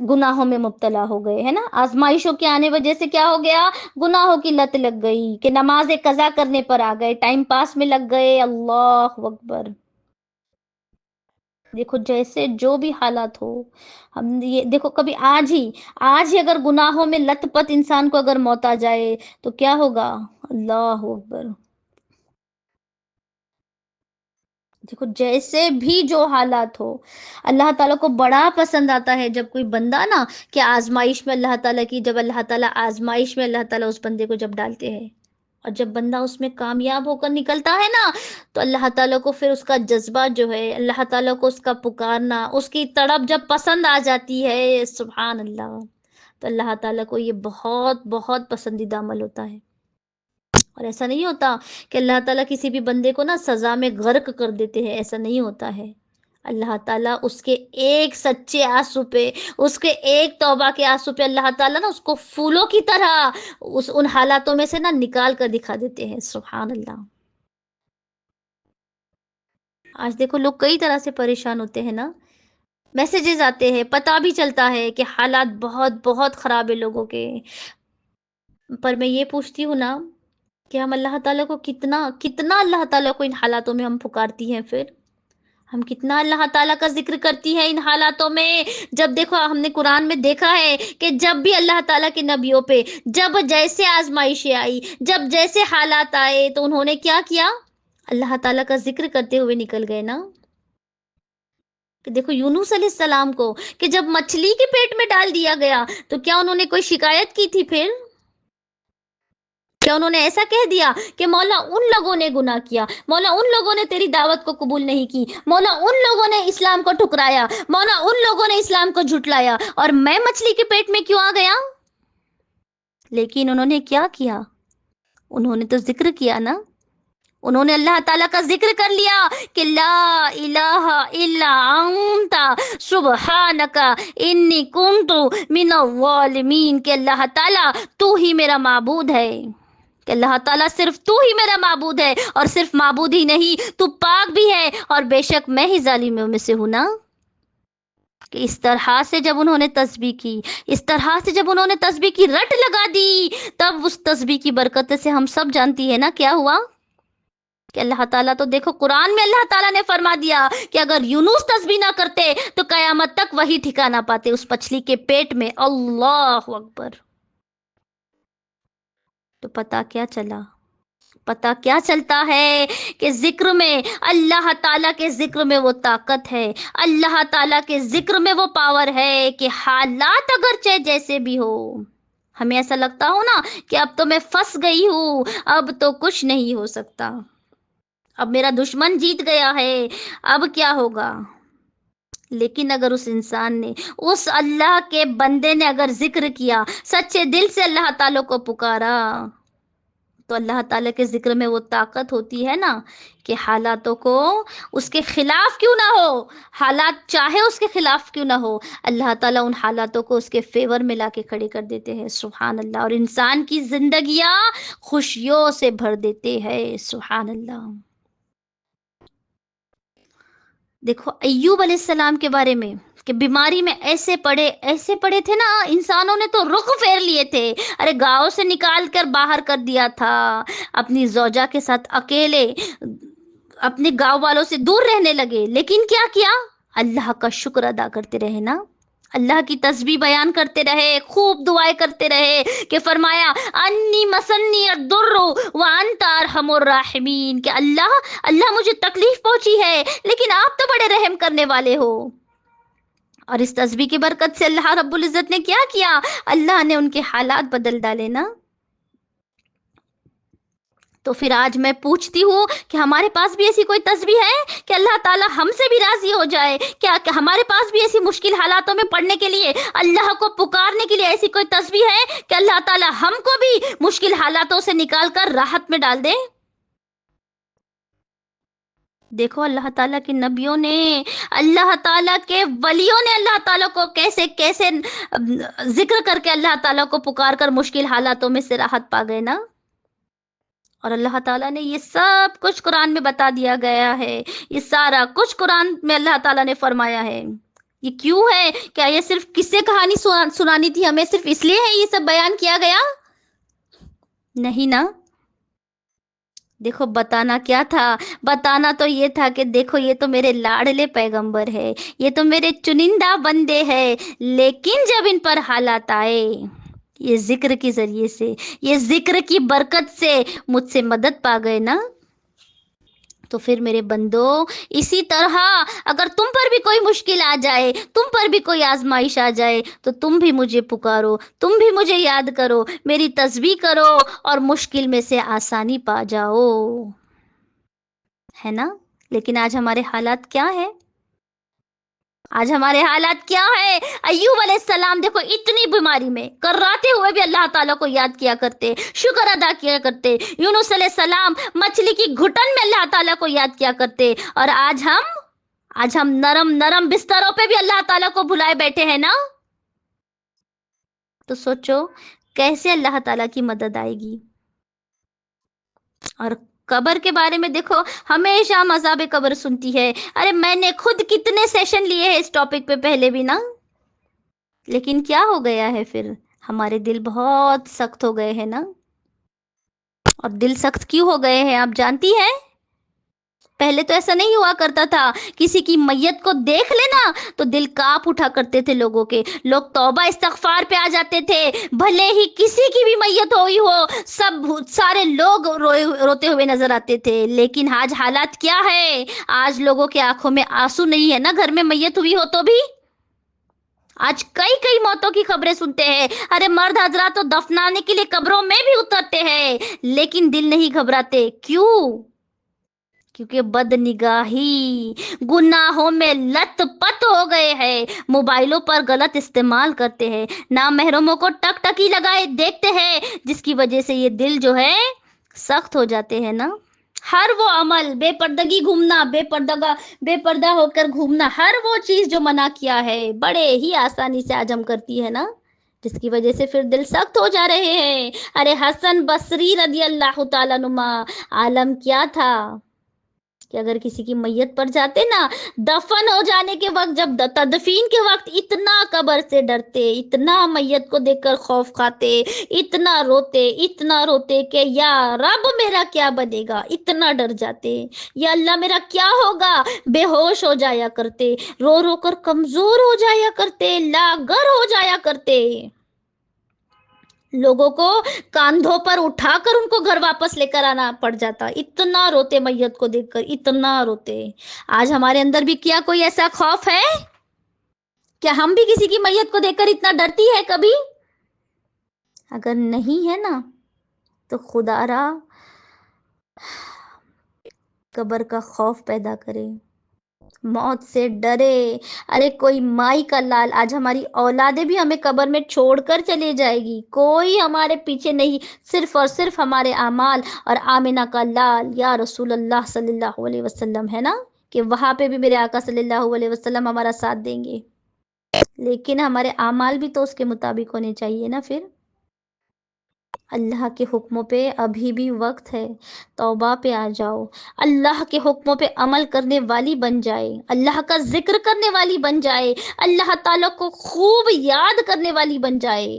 گناہوں میں مبتلا ہو گئے، ہے نا، آزمائشوں کے آنے وجہ سے کیا ہو گیا؟ گناہوں کی لت لگ گئی، کہ نماز قضا کرنے پر آ گئے، ٹائم پاس میں لگ گئے، اللہ اکبر۔ دیکھو جیسے جو بھی حالات ہو، ہم یہ دیکھو، کبھی آج ہی اگر گناہوں میں لت پت انسان کو اگر موت آ جائے تو کیا ہوگا؟ اللہ اکبر۔ دیکھو جیسے بھی جو حالات ہو، اللہ تعالیٰ کو بڑا پسند آتا ہے جب کوئی بندہ نا، کہ آزمائش میں اللہ تعالیٰ کی، جب اللہ تعالیٰ آزمائش میں اللہ تعالیٰ اس بندے کو جب ڈالتے ہیں، اور جب بندہ اس میں کامیاب ہو کر نکلتا ہے نا، تو اللہ تعالیٰ کو پھر اس کا جذبہ جو ہے، اللہ تعالیٰ کو اس کا پکارنا، اس کی تڑپ جب پسند آ جاتی ہے، سبحان اللہ، تو اللہ تعالیٰ کو یہ بہت بہت پسندیدہ عمل ہوتا ہے۔ اور ایسا نہیں ہوتا کہ اللہ تعالیٰ کسی بھی بندے کو نا سزا میں غرق کر دیتے ہیں، ایسا نہیں ہوتا ہے۔ اللہ تعالیٰ اس کے ایک سچے آنسو پہ، اس کے ایک توبہ کے آنسو پہ اللہ تعالیٰ نا اس کو پھولوں کی طرح ان حالاتوں میں سے نا نکال کر دکھا دیتے ہیں، سبحان اللہ۔ آج دیکھو لوگ کئی طرح سے پریشان ہوتے ہیں نا، میسیجز آتے ہیں، پتہ بھی چلتا ہے کہ حالات بہت بہت خراب ہے لوگوں کے، پر میں یہ پوچھتی ہوں نا کہ ہم اللہ تعالیٰ کو کتنا کتنا اللہ تعالیٰ کو ان حالاتوں میں ہم پکارتی ہیں، پھر ہم کتنا اللہ تعالیٰ کا ذکر کرتی ہیں ان حالاتوں میں؟ جب دیکھو ہم نے قرآن میں دیکھا ہے کہ جب بھی اللہ تعالیٰ کے نبیوں پہ جب جیسے آزمائشیں آئی، جب جیسے حالات آئے، تو انہوں نے کیا کیا؟ اللہ تعالیٰ کا ذکر کرتے ہوئے نکل گئے نا۔ کہ دیکھو یونس علیہ السلام کو، کہ جب مچھلی کے پیٹ میں ڈال دیا گیا تو کیا انہوں نے کوئی شکایت کی تھی؟ پھر کیا انہوں نے ایسا کہہ دیا کہ مولا ان لوگوں نے گناہ کیا، مولا ان لوگوں نے تیری دعوت کو قبول نہیں کی، مولا ان لوگوں نے اسلام کو ٹھکرایا، مولا ان لوگوں نے اسلام کو جھٹلایا، اور میں مچھلی کے پیٹ میں کیوں آ گیا؟ لیکن انہوں نے کیا کیا؟ انہوں نے تو ذکر کیا نا، انہوں نے اللہ تعالیٰ کا ذکر کر لیا کہ لا الہ الا انت سبحانک انی کنت من الظالمین، کہ اللہ تعالیٰ تو ہی میرا معبود ہے، کہ اللہ تعالیٰ صرف تو ہی میرا معبود ہے، اور صرف معبود ہی نہیں تو پاک بھی ہے، اور بے شک میں ہی ظالموں میں سے ہوں نا۔ کہ اس طرح سے جب انہوں نے تسبیح کی، اس طرح سے جب انہوں نے تسبیح کی رٹ لگا دی، تب اس تسبیح کی برکت سے ہم سب جانتی ہے نا کیا ہوا، کہ اللہ تعالیٰ تو دیکھو قرآن میں اللہ تعالیٰ نے فرما دیا کہ اگر یونس تسبیح نہ کرتے تو قیامت تک وہی ٹھکانہ پاتے اس مچھلی کے پیٹ میں۔ اللہ اکبر! تو پتا کیا چلا؟ پتا کیا چلتا ہے کہ ذکر میں، اللہ تعالیٰ کے ذکر میں وہ طاقت ہے، اللہ تعالیٰ کے ذکر میں وہ پاور ہے کہ حالات اگرچہ جیسے بھی ہو، ہمیں ایسا لگتا ہو نا کہ اب تو میں پھنس گئی ہوں، اب تو کچھ نہیں ہو سکتا، اب میرا دشمن جیت گیا ہے، اب کیا ہوگا؟ لیکن اگر اس انسان نے، اس اللہ کے بندے نے اگر ذکر کیا، سچے دل سے اللہ تعالیٰ کو پکارا، تو اللہ تعالیٰ کے ذکر میں وہ طاقت ہوتی ہے نا کہ حالاتوں کو اس کے خلاف کیوں نہ ہو، حالات چاہے اس کے خلاف کیوں نہ ہو، اللہ تعالیٰ ان حالاتوں کو اس کے فیور میں لا کے کھڑے کر دیتے ہیں، سبحان اللہ، اور انسان کی زندگیاں خوشیوں سے بھر دیتے ہیں، سبحان اللہ۔ دیکھو ایوب علیہ السلام کے بارے میں کہ بیماری میں ایسے پڑے تھے نا، انسانوں نے تو رخ پھیر لیے تھے، ارے گاؤں سے نکال کر باہر کر دیا تھا، اپنی زوجہ کے ساتھ اکیلے اپنے گاؤں والوں سے دور رہنے لگے، لیکن کیا کیا؟ اللہ کا شکر ادا کرتے رہے نا، اللہ کی تسبیح بیان کرتے رہے، خوب دعائیں کرتے رہے، کہ فرمایا انی مسنی الضر وانت ارحم الراحمین، کہ اللہ مجھے تکلیف پہنچی ہے لیکن آپ تو بڑے رحم کرنے والے ہو۔ اور اس تسبیح کی برکت سے اللہ رب العزت نے کیا کیا؟ اللہ نے ان کے حالات بدل ڈالے نا۔ تو پھر آج میں پوچھتی ہوں کہ ہمارے پاس بھی ایسی کوئی تسبیح ہے کہ اللہ تعالیٰ ہم سے بھی راضی ہو جائے؟ کیا کہ ہمارے پاس بھی ایسی مشکل حالاتوں میں پڑھنے کے لیے، اللہ کو پکارنے کے لیے ایسی کوئی تسبیح ہے کہ اللہ تعالیٰ ہم کو بھی مشکل حالاتوں سے نکال کر راحت میں ڈال دے؟ دیکھو اللہ تعالیٰ کے نبیوں نے، اللہ تعالیٰ کے ولیوں نے اللہ تعالیٰ کو کیسے کیسے ذکر کر کے اللہ تعالیٰ کو پکار کر مشکل حالاتوں میں سے راحت پا گئے نا۔ اور اللہ تعالیٰ نے یہ سب کچھ قرآن میں بتا دیا گیا ہے، یہ سارا کچھ قرآن میں اللہ تعالیٰ نے فرمایا ہے۔ یہ کیوں ہے؟ کیا یہ صرف قصے کہانی سنانی تھی ہمیں، صرف اس لیے ہے یہ سب بیان کیا گیا؟ نہیں نا۔ دیکھو بتانا کیا تھا؟ بتانا تو یہ تھا کہ دیکھو یہ تو میرے لاڈلے پیغمبر ہے، یہ تو میرے چنندہ بندے ہیں، لیکن جب ان پر حالات آئے، یہ ذکر کے ذریعے سے، یہ ذکر کی برکت سے مجھ سے مدد پا گئے نا۔ تو پھر میرے بندو، اسی طرح اگر تم پر بھی کوئی مشکل آ جائے، تم پر بھی کوئی آزمائش آ جائے، تو تم بھی مجھے پکارو، تم بھی مجھے یاد کرو، میری تسبیح کرو، اور مشکل میں سے آسانی پا جاؤ، ہے نا؟ لیکن آج ہمارے حالات کیا ہے؟ آج ہمارے حالات کیا ہے؟ ایوب علیہ السلام دیکھو اتنی بیماری میں کراتے ہوئے بھی اللہ تعالیٰ کو یاد کیا کرتے، شکر ادا کیا کرتے، یونس علیہ السلام مچھلی کی گھٹن میں اللہ تعالیٰ کو یاد کیا کرتے، اور آج ہم نرم نرم بستروں پہ بھی اللہ تعالیٰ کو بھلائے بیٹھے ہیں نا۔ تو سوچو کیسے اللہ تعالیٰ کی مدد آئے گی۔ اور قبر کے بارے میں دیکھو، ہمیشہ ہم عذاب قبر سنتی ہے، ارے میں نے خود کتنے سیشن لیے ہیں اس ٹاپک پہ پہلے بھی نا، لیکن کیا ہو گیا ہے پھر؟ ہمارے دل بہت سخت ہو گئے ہیں نا۔ اور دل سخت کیوں ہو گئے ہیں آپ جانتی ہیں؟ پہلے تو ایسا نہیں ہوا کرتا تھا، کسی کی میت کو دیکھ لینا تو دل کانپ اٹھا کرتے تھے لوگوں کے، لوگ توبہ استغفار پہ آ جاتے تھے، بھلے ہی کسی کی بھی میت ہوئی ہو، سارے لوگ روتے ہوئے نظر آتے تھے۔ لیکن آج حالات کیا ہے؟ آج لوگوں کے آنکھوں میں آنسو نہیں ہے نا، گھر میں میت ہوئی ہو تو بھی۔ آج کئی موتوں کی خبریں سنتے ہیں، ارے مرد حضرات تو دفنانے کے لیے قبروں میں بھی اترتے ہیں، لیکن دل نہیں گھبراتے، کیوں؟ کیونکہ بد نگاہی گناہوں میں لت پت ہو گئے ہیں، موبائلوں پر غلط استعمال کرتے ہیں، نامحرموں کو ٹک ٹکی لگائے دیکھتے ہیں، جس کی وجہ سے یہ دل جو ہے سخت ہو جاتے ہیں نا۔ ہر وہ عمل، بے پردگی گھومنا، بے پردہ ہو کر گھومنا، ہر وہ چیز جو منع کیا ہے بڑے ہی آسانی سے آج ہم کرتی ہے نا، جس کی وجہ سے پھر دل سخت ہو جا رہے ہیں۔ ارے حسن بصری رضی اللہ تعالیٰ نما، عالم کیا تھا کہ اگر کسی کی میت پر جاتے نا، دفن ہو جانے کے وقت، جب تدفین کے وقت اتنا قبر سے ڈرتے، اتنا میت کو دیکھ کر خوف کھاتے، اتنا روتے کہ یا رب میرا کیا بنے گا، اتنا ڈر جاتے، یا اللہ میرا کیا ہوگا، بے ہوش ہو جایا کرتے، رو رو کر کمزور ہو جایا کرتے، لاغر ہو جایا کرتے، لوگوں کو کاندھوں پر اٹھا کر ان کو گھر واپس لے کر آنا پڑ جاتا، اتنا روتے میت کو دیکھ کر، اتنا روتے۔ آج ہمارے اندر بھی کیا کوئی ایسا خوف ہے؟ کیا ہم بھی کسی کی میت کو دیکھ کر اتنا ڈرتی ہے کبھی؟ اگر نہیں ہے نا تو خدا را قبر کا خوف پیدا کرے، موت سے ڈرے۔ ارے کوئی مائی کا لال، آج ہماری اولادیں بھی ہمیں قبر میں چھوڑ کر چلے جائے گی، کوئی ہمارے پیچھے نہیں، صرف اور صرف ہمارے اعمال اور آمنہ کا لال یا رسول اللہ صلی اللہ علیہ وسلم ہے نا، کہ وہاں پہ بھی میرے آقا صلی اللہ علیہ وسلم ہمارا ساتھ دیں گے، لیکن ہمارے اعمال بھی تو اس کے مطابق ہونے چاہیے نا۔ پھر اللہ کے حکموں پہ ابھی بھی وقت ہے، توبہ پہ آ جاؤ، اللہ کے حکموں پہ عمل کرنے والی بن جائے، اللہ کا ذکر کرنے والی بن جائے، اللہ تعالیٰ کو خوب یاد کرنے والی بن جائے۔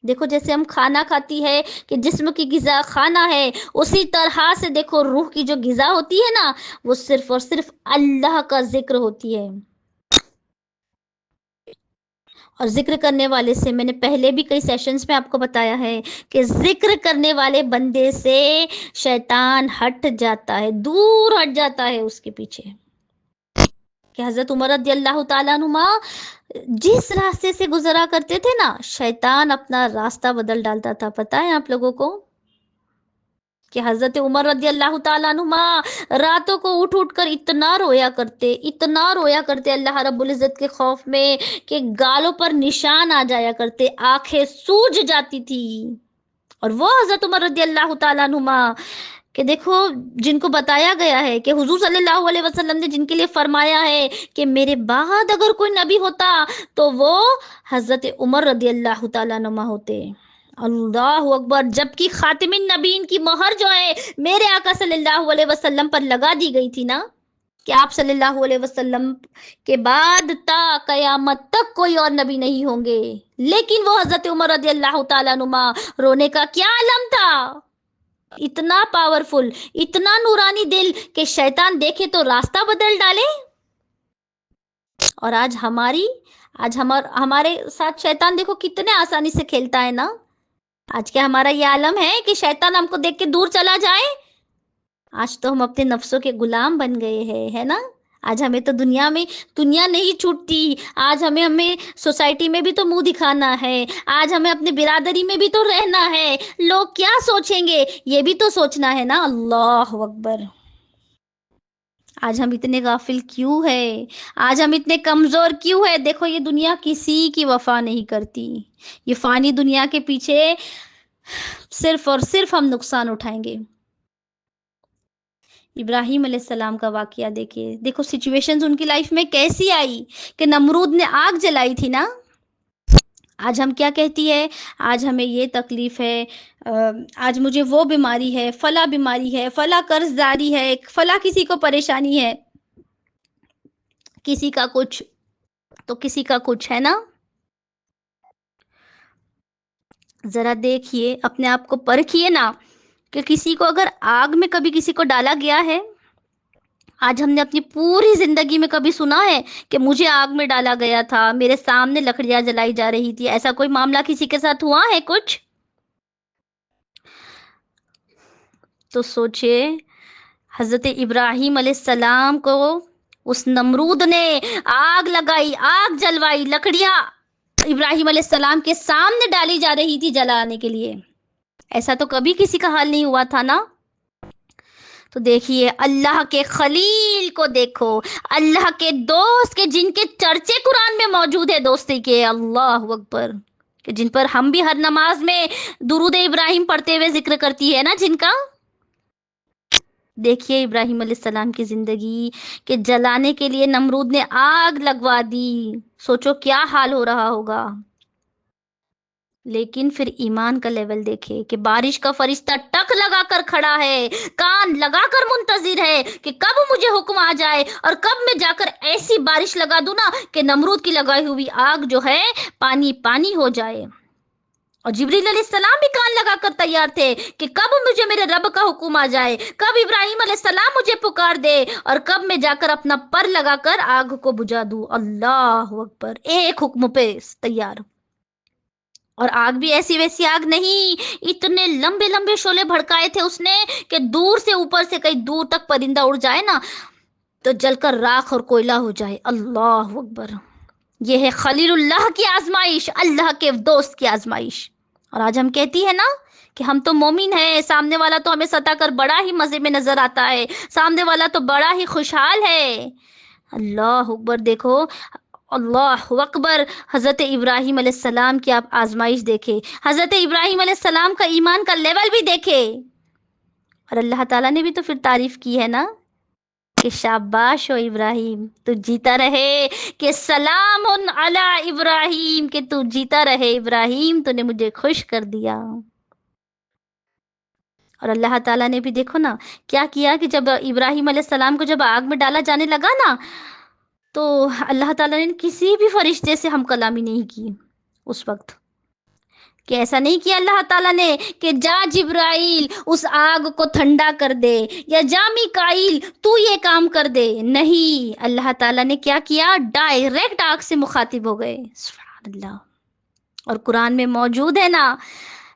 دیکھو جیسے ہم کھانا کھاتی ہے کہ جسم کی غذا کھانا ہے، اسی طرح سے دیکھو روح کی جو غذا ہوتی ہے نا، وہ صرف اور صرف اللہ کا ذکر ہوتی ہے۔ اور ذکر کرنے والے سے، میں نے پہلے بھی کئی سیشنز میں آپ کو بتایا ہے کہ ذکر کرنے والے بندے سے شیطان ہٹ جاتا ہے، دور ہٹ جاتا ہے اس کے پیچھے۔ کہ حضرت عمر رضی اللہ تعالیٰ عنہ جس راستے سے گزرا کرتے تھے نا، شیطان اپنا راستہ بدل ڈالتا تھا، پتہ ہے آپ لوگوں کو؟ کہ حضرت عمر رضی اللہ تعالیٰ عنہ راتوں کو اٹھ اٹھ کر اتنا رویا کرتے اللہ رب العزت کے خوف میں کہ گالوں پر نشان آ جایا کرتے، آنکھیں سوج جاتی تھی۔ اور وہ حضرت عمر رضی اللہ تعالیٰ عنہ کہ دیکھو، جن کو بتایا گیا ہے کہ حضور صلی اللہ علیہ وسلم نے جن کے لیے فرمایا ہے کہ میرے بعد اگر کوئی نبی ہوتا تو وہ حضرت عمر رضی اللہ تعالیٰ عنہ ہوتے۔ اللہ اکبر! جبکہ خاتم النبیین کی مہر جو ہے میرے آقا صلی اللہ علیہ وسلم پر لگا دی گئی تھی نا، کہ آپ صلی اللہ علیہ وسلم کے بعد تا قیامت تک کوئی اور نبی نہیں ہوں گے، لیکن وہ حضرت عمر رضی اللہ تعالیٰ عنہ رونے کا کیا عالم تھا، اتنا پاورفل، اتنا نورانی دل کہ شیطان دیکھے تو راستہ بدل ڈالے۔ اور آج ہمارے ساتھ شیطان دیکھو کتنے آسانی سے کھیلتا ہے نا۔ آج کیا ہمارا یہ عالم ہے کہ شیطان ہم کو دیکھ کے دور چلا جائے؟ آج تو ہم اپنے نفسوں کے غلام بن گئے ہیں، ہے نا۔ آج ہمیں تو دنیا نہیں چھوٹتی، آج ہمیں سوسائٹی میں بھی تو منہ دکھانا ہے، آج ہمیں اپنے برادری میں بھی تو رہنا ہے، لوگ کیا سوچیں گے یہ بھی تو سوچنا ہے نا۔ اللہ اکبر! آج ہم اتنے غافل کیوں ہے؟ آج ہم اتنے کمزور کیوں ہے؟ دیکھو یہ دنیا کسی کی وفا نہیں کرتی، یہ فانی دنیا کے پیچھے صرف اور صرف ہم نقصان اٹھائیں گے۔ ابراہیم علیہ السلام کا واقعہ دیکھیے، دیکھو سچویشنز ان کی لائف میں کیسی آئی کہ نمرود نے آگ جلائی تھی نا۔ آج ہم کیا کہتی ہے؟ آج ہمیں یہ تکلیف ہے، آج مجھے وہ بیماری ہے، فلاں بیماری ہے، فلاں قرض داری ہے، فلاں کسی کو پریشانی ہے، کسی کا کچھ تو کسی کا کچھ، ہے نا۔ ذرا دیکھیے اپنے آپ کو، پرکھیے نا کہ کسی کو اگر آگ میں کبھی کسی کو ڈالا گیا ہے؟ آج ہم نے اپنی پوری زندگی میں کبھی سنا ہے کہ مجھے آگ میں ڈالا گیا تھا، میرے سامنے لکڑیاں جلائی جا رہی تھی؟ ایسا کوئی معاملہ کسی کے ساتھ ہوا ہے کچھ؟ تو سوچئے حضرت ابراہیم علیہ السلام کو اس نمرود نے آگ لگائی، آگ جلوائی، لکڑیاں ابراہیم علیہ السلام کے سامنے ڈالی جا رہی تھی جلانے کے لیے، ایسا تو کبھی کسی کا حال نہیں ہوا تھا نا۔ تو دیکھیے اللہ کے خلیل کو دیکھو، اللہ کے دوست کے جن کے چرچے قرآن میں موجود ہے دوستی کے، اللہ اکبر، کہ جن پر ہم بھی ہر نماز میں درود ابراہیم پڑھتے ہوئے ذکر کرتی ہے نا جن کا۔ دیکھیے ابراہیم علیہ السلام کی زندگی کہ جلانے کے لیے نمرود نے آگ لگوا دی، سوچو کیا حال ہو رہا ہوگا۔ لیکن پھر ایمان کا لیول دیکھے کہ بارش کا فرشتہ ٹک لگا کر کھڑا ہے، کان لگا کر منتظر ہے کہ کب مجھے حکم آ جائے اور کب میں جا کر ایسی بارش لگا دوں نا کہ نمرود کی لگائی ہوئی آگ جو ہے پانی پانی ہو جائے۔ اور جبریل علیہ السلام بھی کان لگا کر تیار تھے کہ کب مجھے میرے رب کا حکم آ جائے، کب ابراہیم علیہ السلام مجھے پکار دے اور کب میں جا کر اپنا پر لگا کر آگ کو بجھا دوں۔ اللہ اکبر، ایک حکم پہ تیار۔ اور آگ بھی ایسی ویسی آگ نہیں، اتنے لمبے لمبے شعلے بھڑکائے تھے اس نے کہ دور سے اوپر سے کئی دور تک پرندہ اڑ جائے نا تو جل کر راکھ اور کوئلہ ہو جائے۔ اللہ اکبر، یہ ہے خلیل اللہ کی آزمائش، اللہ کے دوست کی آزمائش۔ اور آج ہم کہتی ہے نا کہ ہم تو مومن ہیں، سامنے والا تو ہمیں ستا کر بڑا ہی مزے میں نظر آتا ہے، سامنے والا تو بڑا ہی خوشحال ہے۔ اللہ اکبر، دیکھو اللہ اکبر، حضرت ابراہیم علیہ السلام کی آپ آزمائش دیکھیں، حضرت ابراہیم علیہ السلام کا ایمان کا لیول بھی دیکھیں۔ اور اللہ تعالیٰ نے بھی تو پھر تعریف کی ہے نا کہ شاباش ہو ابراہیم، تو جیتا رہے، کہ سلام علی ابراہیم، کہ تو جیتا رہے ابراہیم، تو نے مجھے خوش کر دیا۔ اور اللہ تعالیٰ نے بھی دیکھو نا کیا کیا کہ جب ابراہیم علیہ السلام کو جب آگ میں ڈالا جانے لگا نا تو اللہ تعالیٰ نے کسی بھی فرشتے سے ہم کلامی نہیں کی اس وقت، کہ ایسا نہیں کیا اللہ تعالیٰ نے کہ جا جبرائیل اس آگ کو ٹھنڈا کر دے، یا جا میکائیل تو یہ کام کر دے، نہیں، اللہ تعالیٰ نے کیا کیا، ڈائریکٹ آگ سے مخاطب ہو گئے۔ سبحان اللہ۔ اور قرآن میں موجود ہے نا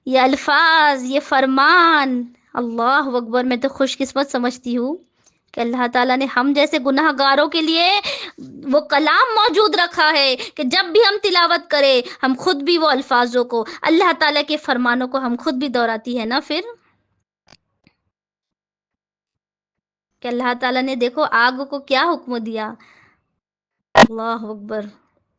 یہ الفاظ، یہ فرمان، اللہ اکبر، میں تو خوش قسمت سمجھتی ہوں کہ اللہ تعالیٰ نے ہم جیسے گناہ گاروں کے لیے وہ کلام موجود رکھا ہے کہ جب بھی ہم تلاوت کریں ہم خود بھی وہ الفاظوں کو، اللہ تعالیٰ کے فرمانوں کو ہم خود بھی دہراتی ہے نا پھر، کہ اللہ تعالیٰ نے دیکھو آگ کو کیا حکم دیا۔ اللہ اکبر،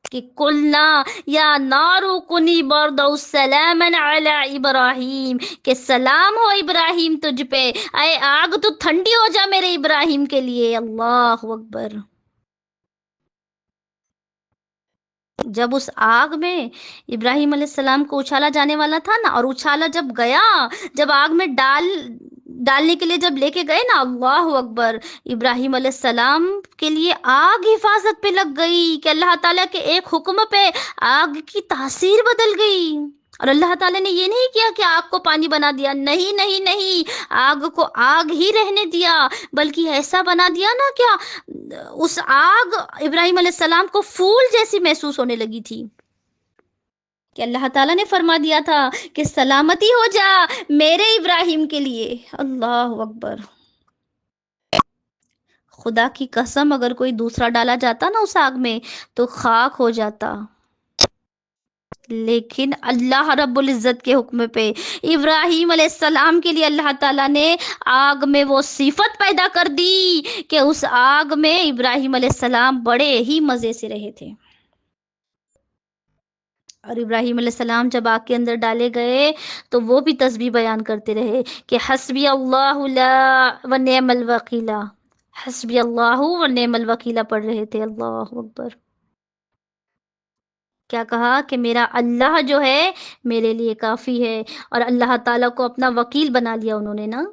کہ قلنا یا نارو کنی بردا سلاما علی ابراہیم، کہ سلام ہو ابراہیم تجھ پہ، اے آگ تو ٹھنڈی ہو جا میرے ابراہیم کے لیے۔ اللہ اکبر، جب اس آگ میں ابراہیم علیہ السلام کو اچھالا جانے والا تھا نا، اور اچھالا جب گیا، جب آگ میں ڈالنے کے لیے جب لے کے گئے نا، اللہ اکبر، ابراہیم علیہ السلام کے لیے آگ حفاظت پہ لگ گئی کہ اللہ تعالیٰ کے ایک حکم پہ آگ کی تاثیر بدل گئی۔ اور اللہ تعالیٰ نے یہ نہیں کیا کہ آگ کو پانی بنا دیا، نہیں نہیں نہیں، آگ کو آگ ہی رہنے دیا، بلکہ ایسا بنا دیا نا کیا اس آگ ابراہیم علیہ السلام کو پھول جیسی محسوس ہونے لگی تھی، کہ اللہ تعالیٰ نے فرما دیا تھا کہ سلامتی ہو جا میرے ابراہیم کے لیے۔ اللہ اکبر، خدا کی قسم اگر کوئی دوسرا ڈالا جاتا نا اس آگ میں تو خاک ہو جاتا، لیکن اللہ رب العزت کے حکم پہ ابراہیم علیہ السلام کے لیے اللہ تعالیٰ نے آگ میں وہ صفت پیدا کر دی کہ اس آگ میں ابراہیم علیہ السلام بڑے ہی مزے سے رہے تھے۔ اور ابراہیم علیہ السلام جب آگ کے اندر ڈالے گئے تو وہ بھی تسبیح بیان کرتے رہے کہ حسبی اللہ لا و نعم الوکیل، حسبی اللہ و نعم الوکیل پڑھ رہے تھے۔ اللہ اکبر، کیا کہا کہ میرا اللہ جو ہے میرے لیے کافی ہے، اور اللہ تعالیٰ کو اپنا وکیل بنا لیا انہوں نے نا۔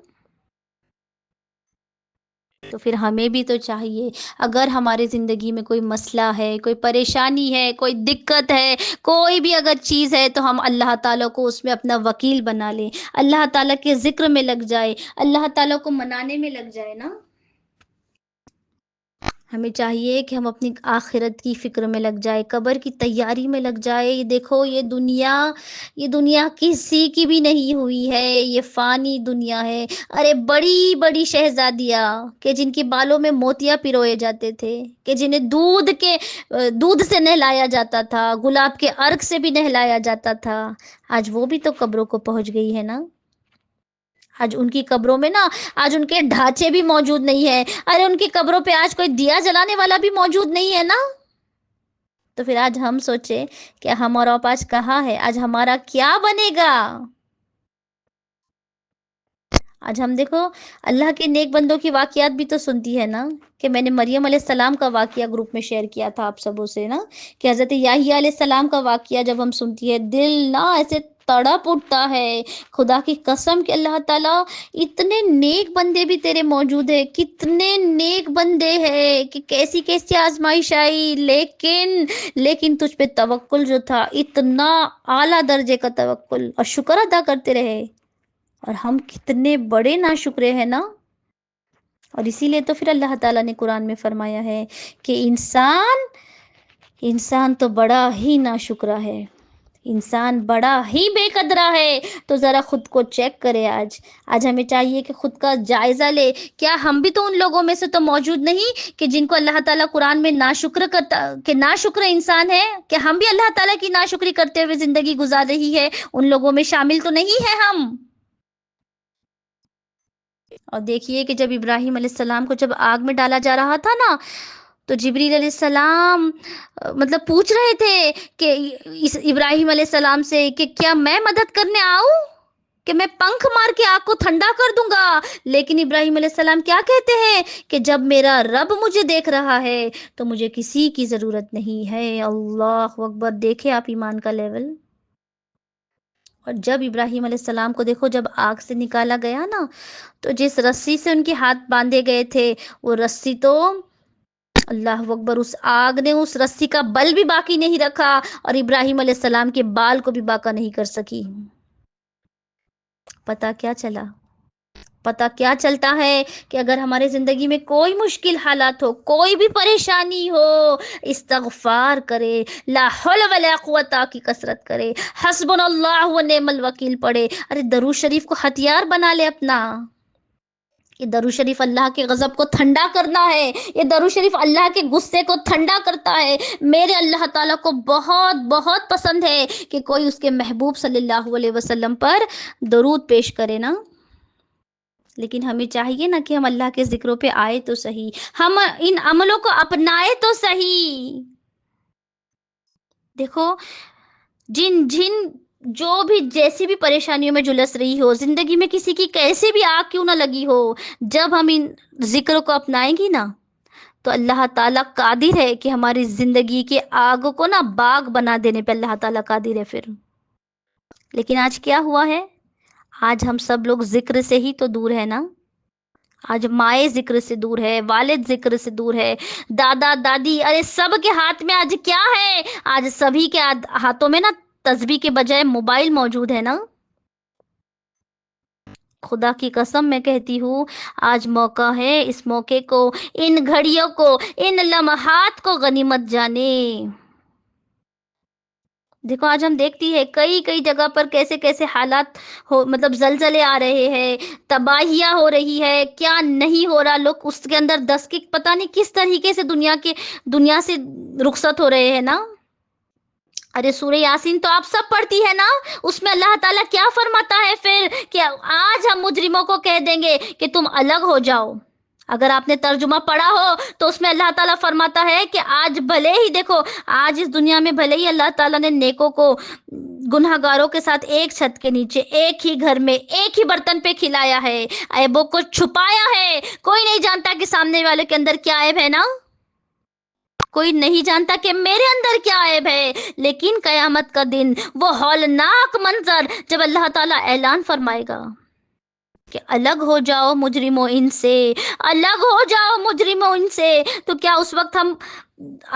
تو پھر ہمیں بھی تو چاہیے اگر ہمارے زندگی میں کوئی مسئلہ ہے، کوئی پریشانی ہے، کوئی دقت ہے، کوئی بھی اگر چیز ہے تو ہم اللہ تعالیٰ کو اس میں اپنا وکیل بنا لیں، اللہ تعالیٰ کے ذکر میں لگ جائے، اللہ تعالیٰ کو منانے میں لگ جائے نا۔ ہمیں چاہیے کہ ہم اپنی آخرت کی فکر میں لگ جائے، قبر کی تیاری میں لگ جائے۔ یہ دیکھو یہ دنیا کسی کی بھی نہیں ہوئی ہے، یہ فانی دنیا ہے۔ ارے بڑی بڑی شہزادیاں کہ جن کے بالوں میں موتیاں پروئے جاتے تھے، کہ جنہیں دودھ سے نہلایا جاتا تھا، گلاب کے عرق سے بھی نہلایا جاتا تھا، آج وہ بھی تو قبروں کو پہنچ گئی ہے نا۔ آج ان کی قبروں میں نا، آج ان کے ڈھانچے بھی موجود نہیں ہے، ارے ان کی قبروں پہ آج کوئی دیا جلانے والا بھی موجود نہیں ہے نا. تو پھر آج ہم سوچے کہ ہم اور آپ آج کہاں ہے، آج ہمارا کیا بنے گا. آج ہم دیکھو اللہ کے نیک بندوں کی واقعات بھی تو سنتی ہے نا، کہ میں نے مریم علیہ السلام کا واقعہ گروپ میں شیئر کیا تھا آپ سبوں سے نا، کہ حضرت یحییٰ علیہ السلام کا واقعہ جب ہم سنتی ہے دل نا ایسے تڑپ اٹھتا ہے. خدا کی قسم کہ اللہ تعالیٰ اتنے نیک بندے بھی تیرے موجود ہیں، کتنے نیک بندے ہیں کہ کیسی کیسی آزمائش آئی، لیکن تجھ پہ توکل جو تھا اتنا اعلیٰ درجے کا توکل، اور شکر ادا کرتے رہے. اور ہم کتنے بڑے ناشکرے ہیں نا. اور اسی لیے تو پھر اللہ تعالیٰ نے قرآن میں فرمایا ہے کہ انسان تو بڑا ہی ناشکرا ہے، انسان بڑا ہی بے قدرا ہے. تو ذرا خود کو چیک کرے. آج ہمیں چاہیے کہ خود کا جائزہ لے. کیا ہم بھی تو ان لوگوں میں سے تو موجود نہیں کہ جن کو اللہ تعالیٰ قرآن میں ناشکر انسان ہے؟ کہ ہم بھی اللہ تعالیٰ کی ناشکری کرتے ہوئے زندگی گزار رہی ہے؟ ان لوگوں میں شامل تو نہیں ہے ہم. اور دیکھیے کہ جب ابراہیم علیہ السلام کو جب آگ میں ڈالا جا رہا تھا نا، تو جبریل علیہ السلام مطلب پوچھ رہے تھے کہ ابراہیم علیہ السلام سے کہ کیا میں مدد کرنے آؤں، کہ میں پنکھ مار کے آگ کو ٹھنڈا کر دوں گا. لیکن ابراہیم علیہ السلام کیا کہتے ہیں کہ جب میرا رب مجھے دیکھ رہا ہے تو مجھے کسی کی ضرورت نہیں ہے. اللہ اکبر. دیکھے آپ ایمان کا لیول. اور جب ابراہیم علیہ السلام کو دیکھو جب آگ سے نکالا گیا نا، تو جس رسی سے ان کے ہاتھ باندھے گئے تھے، وہ رسی تو اللہ اکبر، اس آگ نے اس رسی کا بل بھی باقی نہیں رکھا، اور ابراہیم علیہ السلام کے بال کو بھی باقی نہیں کر سکی. پتا کیا چلتا ہے کہ اگر ہمارے زندگی میں کوئی مشکل حالات ہو، کوئی بھی پریشانی ہو، استغفار کرے، لا حول ولا قوت کی کثرت کرے، حسبنا اللہ و نعم الوکیل پڑھے. ارے درود شریف کو ہتھیار بنا لے اپنا. یہ درود شریف اللہ کے غضب کو ٹھنڈا کرنا ہے، یہ درود شریف اللہ کے غصے کو ٹھنڈا کرتا ہے. میرے اللہ تعالیٰ کو بہت بہت پسند ہے کہ کوئی اس کے محبوب صلی اللہ علیہ وسلم پر درود پیش کرے نا. لیکن ہمیں چاہیے نا کہ ہم اللہ کے ذکروں پہ آئے تو صحیح، ہم ان عملوں کو اپنائے تو صحیح. دیکھو جن جن جو بھی جیسی بھی پریشانیوں میں جلس رہی ہو، زندگی میں کسی کی کیسے بھی آگ کیوں نہ لگی ہو، جب ہم ان ذکر کو اپنائیں گی نا، تو اللہ تعالیٰ قادر ہے کہ ہماری زندگی کے آگ کو نا باغ بنا دینے پہ اللہ تعالیٰ قادر ہے پھر. لیکن آج کیا ہوا ہے؟ آج ہم سب لوگ ذکر سے ہی تو دور ہے نا. آج مائیں ذکر سے دور ہے، والد ذکر سے دور ہے، دادا دادی، ارے سب کے ہاتھ میں آج کیا ہے؟ آج سبھی کے ہاتھوں میں نا تسبیح کے بجائے موبائل موجود ہے نا. خدا کی قسم میں کہتی ہوں، آج موقع ہے، اس موقع کو، ان گھڑیوں کو، ان لمحات کو غنیمت جانے. دیکھو آج ہم دیکھتی ہے کئی کئی جگہ پر کیسے کیسے حالات ہو، مطلب زلزلے آ رہے ہیں، تباہیاں ہو رہی ہے، کیا نہیں ہو رہا. لوگ اس کے اندر دس کی پتہ نہیں کس طریقے سے دنیا سے رخصت ہو رہے ہیں نا. ارے سورہ یاسین تو آپ سب پڑھتی ہے نا، اس میں اللہ تعالیٰ کیا فرماتا ہے پھر کہ آج ہم مجرموں کو کہہ دیں گے کہ تم الگ ہو جاؤ. اگر آپ نے ترجمہ پڑھا ہو تو اس میں اللہ تعالیٰ فرماتا ہے کہ آج بھلے ہی دیکھو، آج اس دنیا میں بھلے ہی اللہ تعالیٰ نے نیکوں کو گناہ گاروں کے ساتھ ایک چھت کے نیچے، ایک ہی گھر میں، ایک ہی برتن پہ کھلایا ہے، عیبوں کو چھپایا ہے. کوئی نہیں جانتا کہ سامنے والے کے اندر کیا عیب ہے نا، کوئی نہیں جانتا کہ میرے اندر کیا عیب ہے. لیکن قیامت کا دن، وہ ہولناک منظر جب اللہ تعالیٰ اعلان فرمائے گا کہ الگ ہو جاؤ مجرموں ان سے، الگ ہو جاؤ مجرموں ان سے، تو کیا اس وقت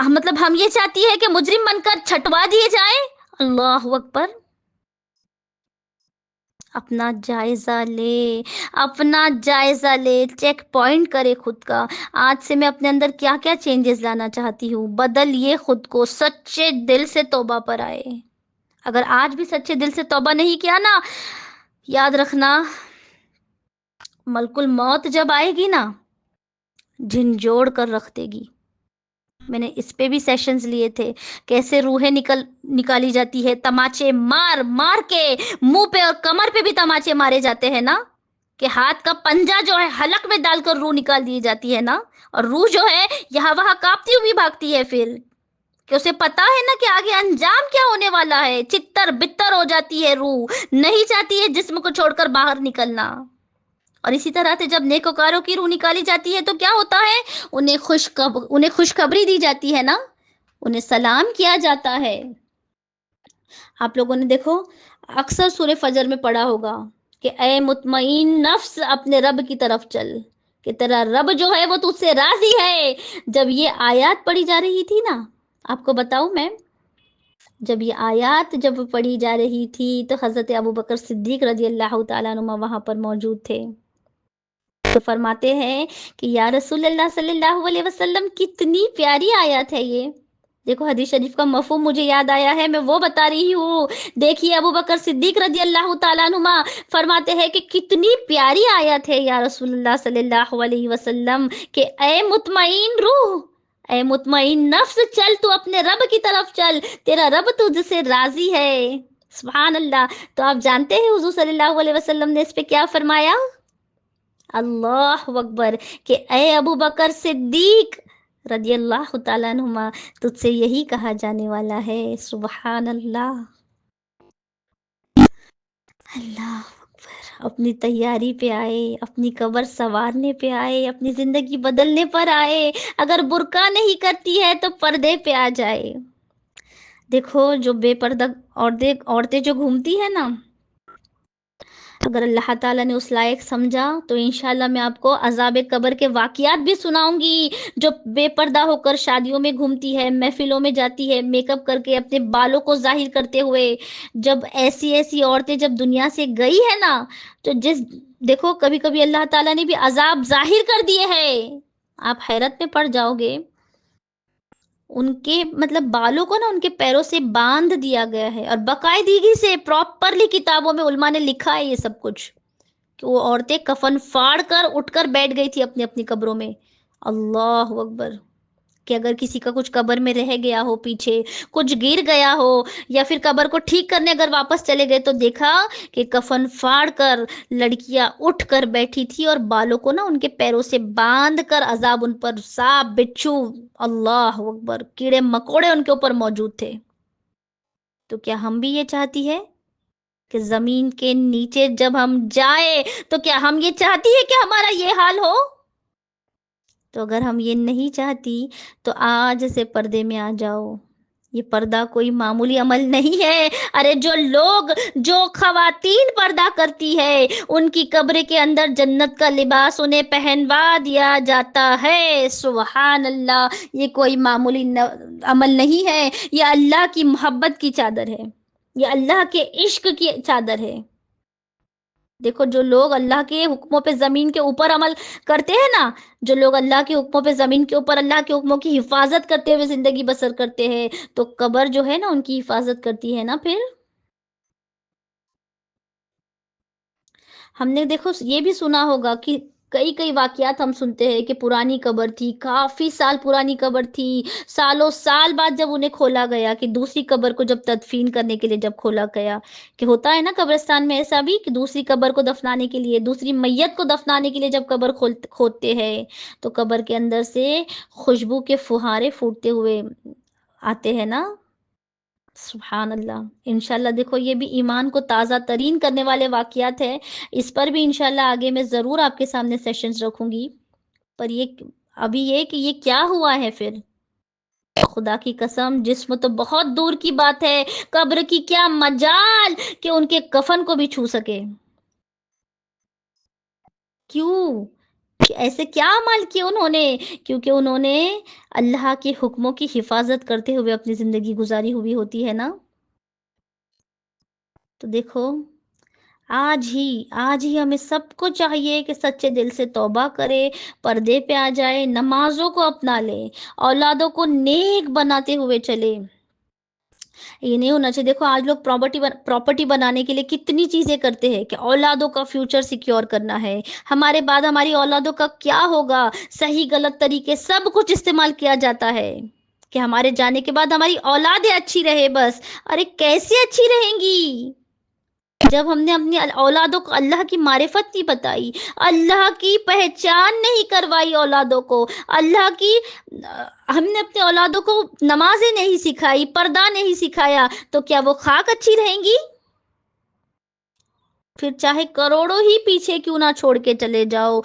مطلب ہم یہ چاہتی ہے کہ مجرم بن کر چھٹوا دیے جائیں؟ اللہ اکبر. اپنا جائزہ لے، اپنا جائزہ لے، چیک پوائنٹ کرے خود کا. آج سے میں اپنے اندر کیا کیا چینجز لانا چاہتی ہوں، بدلیے خود کو، سچے دل سے توبہ پر آئے. اگر آج بھی سچے دل سے توبہ نہیں کیا نا، یاد رکھنا ملک الموت جب آئے گی نا، جھنجھوڑ کر رکھ دے گی. میں نے اس پہ بھی سیشنز لیے تھے، کیسے روحیں نکالی جاتی ہے، تماچے مار مار کے، منہ پہ اور کمر پہ بھی تماچے مارے جاتے ہیں نا، کہ ہاتھ کا پنجہ جو ہے حلق میں ڈال کر روح نکال دی جاتی ہے نا، اور روح جو ہے یہاں وہاں کانپتی ہوئی بھاگتی ہے، پھر کہ اسے پتا ہے نا کہ آگے انجام کیا ہونے والا ہے، چتر بتر ہو جاتی ہے روح، نہیں چاہتی ہے جسم کو چھوڑ کر باہر نکلنا۔ اور اسی طرح سے جب نیکوکاروں کی روح نکالی جاتی ہے تو کیا ہوتا ہے، انہیں خوشخبری دی جاتی ہے نا، انہیں سلام کیا جاتا ہے۔ آپ لوگوں نے دیکھو اکثر سورہ فجر میں پڑھا ہوگا کہ اے مطمئن نفس اپنے رب کی طرف چل، کہ تیرا رب جو ہے وہ تجھ سے راضی ہے۔ جب یہ آیات پڑھی جا رہی تھی نا، آپ کو بتاؤں میں، جب یہ آیات جب پڑھی جا رہی تھی تو حضرت ابوبکر صدیق رضی اللہ تعالیٰ عنہ وہاں پر موجود تھے، تو فرماتے ہیں کہ یا رسول اللہ صلی اللہ علیہ وسلم کتنی پیاری آیات ہے یہ۔ دیکھو حدیث شریف کا مفہوم مجھے یاد آیا ہے، میں وہ بتا رہی ہوں۔ دیکھیے ابوبکر صدیق رضی اللہ تعالیٰ عنہ فرماتے ہیں کہ کتنی پیاری آیت ہے یا رسول اللہ صلی اللہ علیہ وسلم، کہ اے مطمئن روح، اے مطمئن نفس، چل تو اپنے رب کی طرف چل، تیرا رب تجھ سے راضی ہے۔ سبحان اللہ۔ تو آپ جانتے ہیں حضور صلی اللہ علیہ وسلم نے اس پہ کیا فرمایا؟ اللہ اکبر، کہ اے ابو بکر صدیق رضی اللہ تعالیٰ عنہما، تجھ سے یہی کہا جانے والا ہے۔ سبحان اللہ، اللہ اکبر۔ اپنی تیاری پہ آئے، اپنی قبر سنوارنے پہ آئے، اپنی زندگی بدلنے پر آئے۔ اگر برقع نہیں کرتی ہے تو پردے پہ آ جائے۔ دیکھو جو بے پردہ عورتیں جو گھومتی ہیں نا، اگر اللہ تعالیٰ نے اس لائق سمجھا تو انشاءاللہ میں آپ کو عذاب قبر کے واقعات بھی سناؤں گی۔ جو بے پردہ ہو کر شادیوں میں گھومتی ہے، محفلوں میں جاتی ہے، میک اپ کر کے اپنے بالوں کو ظاہر کرتے ہوئے، جب ایسی ایسی عورتیں جب دنیا سے گئی ہے نا، تو دیکھو کبھی کبھی اللہ تعالیٰ نے بھی عذاب ظاہر کر دیے ہیں، آپ حیرت میں پڑ جاؤ گے۔ ان کے مطلب بالوں کو نا ان کے پیروں سے باندھ دیا گیا ہے، اور باقاعدگی سے پراپرلی کتابوں میں علماء نے لکھا ہے یہ سب کچھ، کہ وہ عورتیں کفن پھاڑ کر اٹھ کر بیٹھ گئی تھی اپنی اپنی قبروں میں۔ اللہ اکبر، کہ اگر کسی کا کچھ قبر میں رہ گیا ہو، پیچھے کچھ گر گیا ہو، یا پھر قبر کو ٹھیک کرنے اگر واپس چلے گئے تو دیکھا کہ کفن پھاڑ کر لڑکیاں اٹھ کر بیٹھی تھی، اور بالوں کو نا ان کے پیروں سے باندھ کر عذاب ان پر، سانپ بچھو، اللہ اکبر، کیڑے مکوڑے ان کے اوپر موجود تھے۔ تو کیا ہم بھی یہ چاہتی ہے کہ زمین کے نیچے جب ہم جائے تو کیا ہم یہ چاہتی ہے کہ ہمارا یہ حال ہو؟ تو اگر ہم یہ نہیں چاہتی تو آج سے پردے میں آ جاؤ۔ یہ پردہ کوئی معمولی عمل نہیں ہے۔ ارے جو خواتین پردہ کرتی ہے ان کی قبر کے اندر جنت کا لباس انہیں پہنوا دیا جاتا ہے۔ سبحان اللہ، یہ کوئی معمولی عمل نہیں ہے، یہ اللہ کی محبت کی چادر ہے، یہ اللہ کے عشق کی چادر ہے۔ دیکھو جو لوگ اللہ کے حکموں پہ زمین کے اوپر عمل کرتے ہیں نا، جو لوگ اللہ کے حکموں پہ زمین کے اوپر اللہ کے حکموں کی حفاظت کرتے ہوئے زندگی بسر کرتے ہیں، تو قبر جو ہے نا ان کی حفاظت کرتی ہے نا۔ پھر ہم نے دیکھو یہ بھی سنا ہوگا کہ کئی کئی واقعات ہم سنتے ہیں کہ پرانی قبر تھی، کافی سال پرانی قبر تھی، سالوں سال بعد جب انہیں کھولا گیا، کہ دوسری قبر کو جب تدفین کرنے کے لیے جب کھولا گیا، کہ ہوتا ہے نا قبرستان میں ایسا بھی کہ دوسری قبر کو دفنانے کے لیے، دوسری میت کو دفنانے کے لیے جب قبر کھودتے ہیں تو قبر کے اندر سے خوشبو کے فہارے پھوٹتے ہوئے آتے ہیں نا۔ سبحان اللہ۔ انشاءاللہ دیکھو یہ بھی ایمان کو تازہ ترین کرنے والے واقعات ہیں، اس پر بھی انشاءاللہ آگے میں ضرور آپ کے سامنے سیشنز رکھوں گی۔ پر یہ کہ یہ کیا ہوا ہے پھر؟ خدا کی قسم، جسم تو بہت دور کی بات ہے، قبر کی کیا مجال کہ ان کے کفن کو بھی چھو سکے۔ کیوں؟ ایسے کیا عمل کیے انہوں نے؟ کیونکہ انہوں نے اللہ کے حکموں کی حفاظت کرتے ہوئے اپنی زندگی گزاری ہوئی ہوتی ہے نا۔ تو دیکھو آج ہی ہمیں سب کو چاہیے کہ سچے دل سے توبہ کرے، پردے پہ آ جائے، نمازوں کو اپنا لے، اولادوں کو نیک بناتے ہوئے چلے۔ یہ نہیں ہونا چاہیے، دیکھو آج لوگ پراپرٹی بنانے کے لیے کتنی چیزیں کرتے ہیں، کہ اولادوں کا فیوچر سیکیور کرنا ہے، ہمارے بعد ہماری اولادوں کا کیا ہوگا، صحیح غلط طریقے سب کچھ استعمال کیا جاتا ہے کہ ہمارے جانے کے بعد ہماری اولادیں اچھی رہے بس۔ ارے کیسے اچھی رہیں گی؟ جب ہم نے اپنی اولادوں کو اللہ کی معرفت نہیں بتائی، اللہ کی پہچان نہیں کروائی اولادوں کو، اللہ کی ہم نے اپنے اولادوں کو نمازیں نہیں سکھائی، پردہ نہیں سکھایا، تو کیا وہ خاک اچھی رہیں گی؟ پھر چاہے کروڑوں ہی پیچھے کیوں نہ چھوڑ کے چلے جاؤ،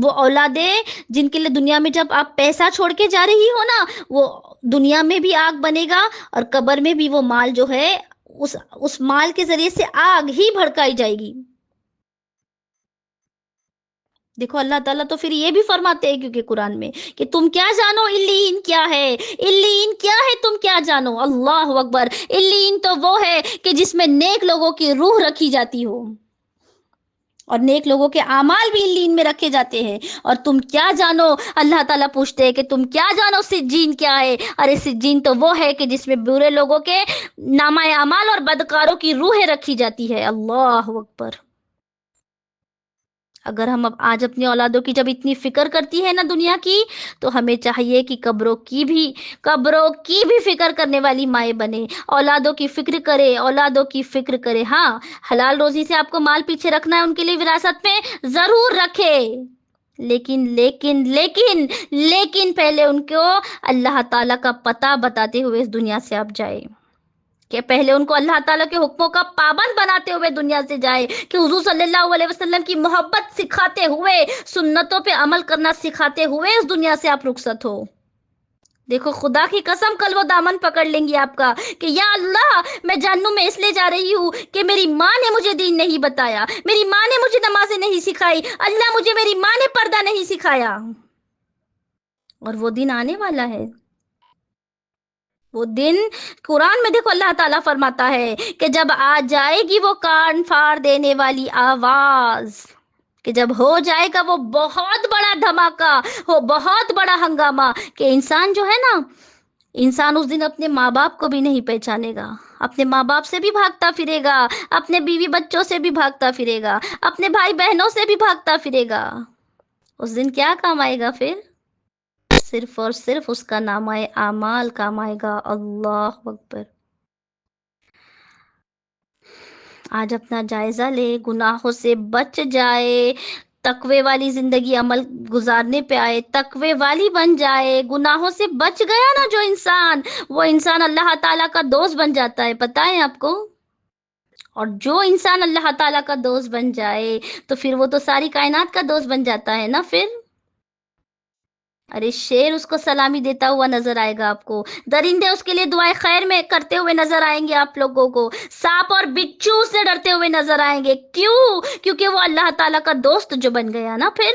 وہ اولادیں جن کے لیے دنیا میں جب آپ پیسہ چھوڑ کے جا رہی ہو نا، وہ دنیا میں بھی آگ بنے گا، اور قبر میں بھی وہ مال جو ہے اس مال کے ذریعے سے آگ ہی بھڑکائی جائے گی۔ دیکھو اللہ تعالیٰ تو پھر یہ بھی فرماتے ہیں کیونکہ قرآن میں کہ تم کیا جانو الین کیا ہے، الین کیا ہے تم کیا جانو، اللہ اکبر۔ الین تو وہ ہے کہ جس میں نیک لوگوں کی روح رکھی جاتی ہو، اور نیک لوگوں کے اعمال بھی الین میں رکھے جاتے ہیں، اور تم کیا جانو، اللہ تعالیٰ پوچھتے ہیں کہ تم کیا جانو سجین کیا ہے، ارے سجین تو وہ ہے کہ جس میں برے لوگوں کے نامہ اعمال اور بدکاروں کی روحیں رکھی جاتی ہے، اللہ اکبر۔ اگر ہم اب آج اپنی اولادوں کی جب اتنی فکر کرتی ہے نا دنیا کی، تو ہمیں چاہیے کہ قبروں کی بھی فکر کرنے والی مائیں بنے، اولادوں کی فکر کرے، اولادوں کی فکر کرے۔ ہاں، حلال روزی سے آپ کو مال پیچھے رکھنا ہے ان کے لیے وراثت میں، ضرور رکھے، لیکن لیکن لیکن لیکن پہلے ان کو اللہ تعالیٰ کا پتہ بتاتے ہوئے اس دنیا سے آپ جائے، کہ پہلے ان کو اللہ تعالیٰ کے حکموں کا پابند بناتے ہوئے دنیا سے جائے، کہ حضور صلی اللہ علیہ وسلم کی محبت سکھاتے ہوئے، سنتوں پہ عمل کرنا سکھاتے ہوئے اس دنیا سے آپ رخصت ہو۔ دیکھو خدا کی قسم کل وہ دامن پکڑ لیں گی آپ کا کہ یا اللہ میں جہنم میں اس لیے جا رہی ہوں کہ میری ماں نے مجھے دین نہیں بتایا، میری ماں نے مجھے نمازیں نہیں سکھائی، اللہ مجھے میری ماں نے پردہ نہیں سکھایا۔ اور وہ دن آنے والا ہے، وہ دن قرآن میں دیکھو اللہ تعالیٰ فرماتا ہے کہ جب آ جائے گی وہ کان پھاڑ دینے والی آواز، کہ جب ہو جائے گا وہ بہت بڑا دھماکہ، ہو بہت بڑا ہنگامہ، کہ انسان جو ہے نا، انسان اس دن اپنے ماں باپ کو بھی نہیں پہچانے گا، اپنے ماں باپ سے بھی بھاگتا پھرے گا، اپنے بیوی بچوں سے بھی بھاگتا پھرے گا، اپنے بھائی بہنوں سے بھی بھاگتا پھرے گا۔ اس دن کیا کام آئے گا پھر؟ صرف اور صرف اس کا نامہ اعمال کام آئے گا، اللہ اکبر۔ آج اپنا جائزہ لے، گناہوں سے بچ جائے، تقوی والی زندگی عمل گزارنے پہ آئے، تقوی والی بن جائے، گناہوں سے بچ گیا نا جو انسان، وہ انسان اللہ تعالیٰ کا دوست بن جاتا ہے، پتہ ہے آپ کو؟ اور جو انسان اللہ تعالیٰ کا دوست بن جائے تو پھر وہ تو ساری کائنات کا دوست بن جاتا ہے نا پھر۔ ارے شیر اس کو سلامی دیتا ہوا نظر آئے گا آپ کو، درندے اس کے لیے دعائیں خیر میں کرتے ہوئے نظر آئیں گے آپ لوگوں کو، سانپ اور بچھو سے ڈرتے ہوئے نظر آئیں گے، کیوں؟ کیونکہ وہ اللہ تعالیٰ کا دوست جو بن گیا نا پھر۔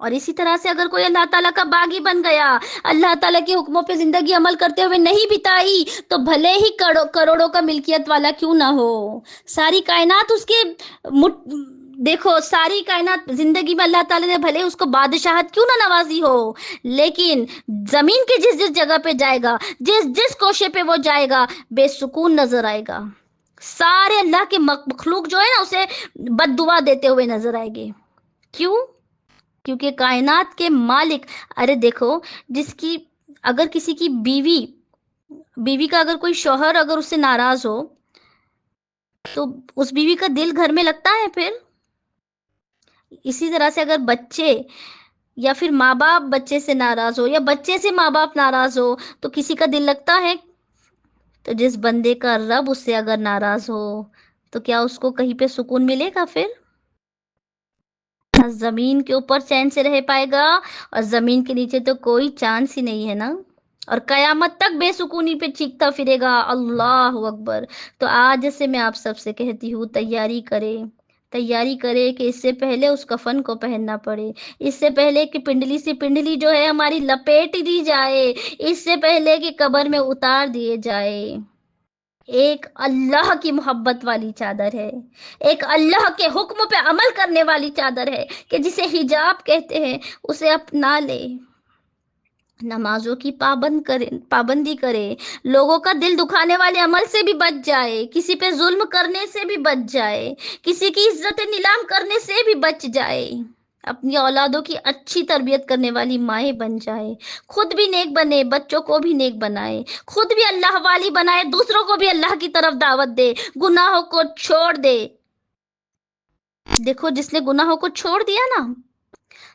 اور اسی طرح سے اگر کوئی اللہ تعالیٰ کا باغی بن گیا، اللہ تعالیٰ کے حکموں پہ زندگی عمل کرتے ہوئے نہیں بتائی، تو بھلے ہی کروڑوں کا ملکیت والا کیوں نہ ہو، ساری کائنات اس کے دیکھو ساری کائنات زندگی میں اللہ تعالیٰ نے بھلے اس کو بادشاہت کیوں نہ نوازی ہو، لیکن زمین کے جس جس جگہ پہ جائے گا، جس جس کوشے پہ وہ جائے گا، بے سکون نظر آئے گا، سارے اللہ کے مخلوق جو ہے نا اسے بد دعا دیتے ہوئے نظر آئے گے، کیوں؟ کیونکہ کائنات کے مالک، ارے دیکھو جس کی اگر کسی کی بیوی کا اگر کوئی شوہر اگر اس سے ناراض ہو تو اس بیوی کا دل گھر میں لگتا ہے پھر؟ اسی طرح سے اگر بچے یا پھر ماں باپ بچے سے ناراض ہو، یا بچے سے ماں باپ ناراض ہو، تو کسی کا دل لگتا ہے؟ تو جس بندے کا رب اس سے اگر ناراض ہو تو کیا اس کو کہیں پہ سکون ملے گا پھر؟ زمین کے اوپر چین سے رہ پائے گا، اور زمین کے نیچے تو کوئی چانس ہی نہیں ہے نا، اور قیامت تک بے سکونی پہ چیختا پھرے گا، اللہ اکبر۔ تو آج سے میں آپ سب سے کہتی ہوں تیاری کرے کہ اس سے پہلے اس کفن کو پہننا پڑے، اس سے پہلے کہ پنڈلی سے پنڈلی جو ہے ہماری لپیٹ دی جائے، اس سے پہلے کہ قبر میں اتار دیے جائے، ایک اللہ کی محبت والی چادر ہے، ایک اللہ کے حکم پہ عمل کرنے والی چادر ہے کہ جسے حجاب کہتے ہیں، اسے اپنا لے، نمازوں کی پابندی کرے، لوگوں کا دل دکھانے والے عمل سے بھی بچ جائے، کسی پہ ظلم کرنے سے بھی بچ جائے، کسی کی عزت نیلام کرنے سے بھی بچ جائے، اپنی اولادوں کی اچھی تربیت کرنے والی مائیں بن جائے، خود بھی نیک بنے، بچوں کو بھی نیک بنائے، خود بھی اللہ والی بنائے، دوسروں کو بھی اللہ کی طرف دعوت دے، گناہوں کو چھوڑ دے۔ دیکھو جس نے گناہوں کو چھوڑ دیا نا،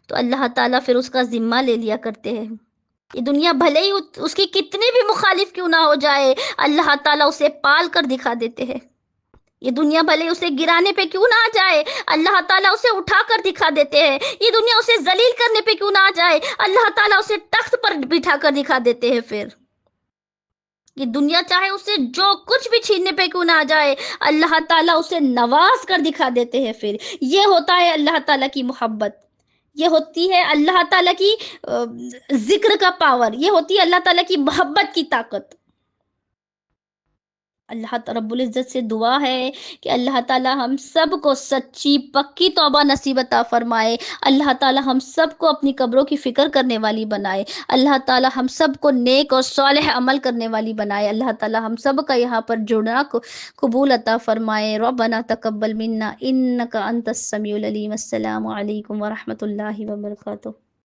تو اللہ تعالیٰ پھر اس کا ذمہ لے لیا کرتے ہیں۔ یہ دنیا بھلے ہی اس کی کتنی بھی مخالف کیوں نہ ہو جائے، اللہ تعالیٰ اسے پال کر دکھا دیتے ہیں۔ یہ دنیا بھلے اسے گرانے پہ کیوں نہ آ جائے، اللہ تعالیٰ اسے اٹھا کر دکھا دیتے ہیں۔ یہ دنیا اسے ذلیل کرنے پہ کیوں نہ آ جائے، اللہ تعالیٰ اسے تخت پر بٹھا کر دکھا دیتے ہیں پھر۔ یہ دنیا چاہے اسے جو کچھ بھی چھیننے پہ کیوں نہ آ جائے، اللہ تعالیٰ اسے نواز کر دکھا دیتے ہیں پھر۔ یہ ہوتا ہے اللہ تعالیٰ کی محبت، یہ ہوتی ہے اللہ تعالیٰ کی ذکر کا پاور، یہ ہوتی ہے اللہ تعالیٰ کی محبت کی طاقت۔ اللہ رب العزت سے دعا ہے کہ اللہ تعالیٰ ہم سب کو سچی پکی توبہ نصیب عطا فرمائے، اللہ تعالیٰ ہم سب کو اپنی قبروں کی فکر کرنے والی بنائے، اللہ تعالیٰ ہم سب کو نیک اور صالح عمل کرنے والی بنائے، اللہ تعالیٰ ہم سب کا یہاں پر جڑنا کو قبول عطا فرمائے۔ ربنا تقبل منا انک انت السمیع العلیم۔ السلام علیکم ورحمۃ اللہ وبرکاتہ۔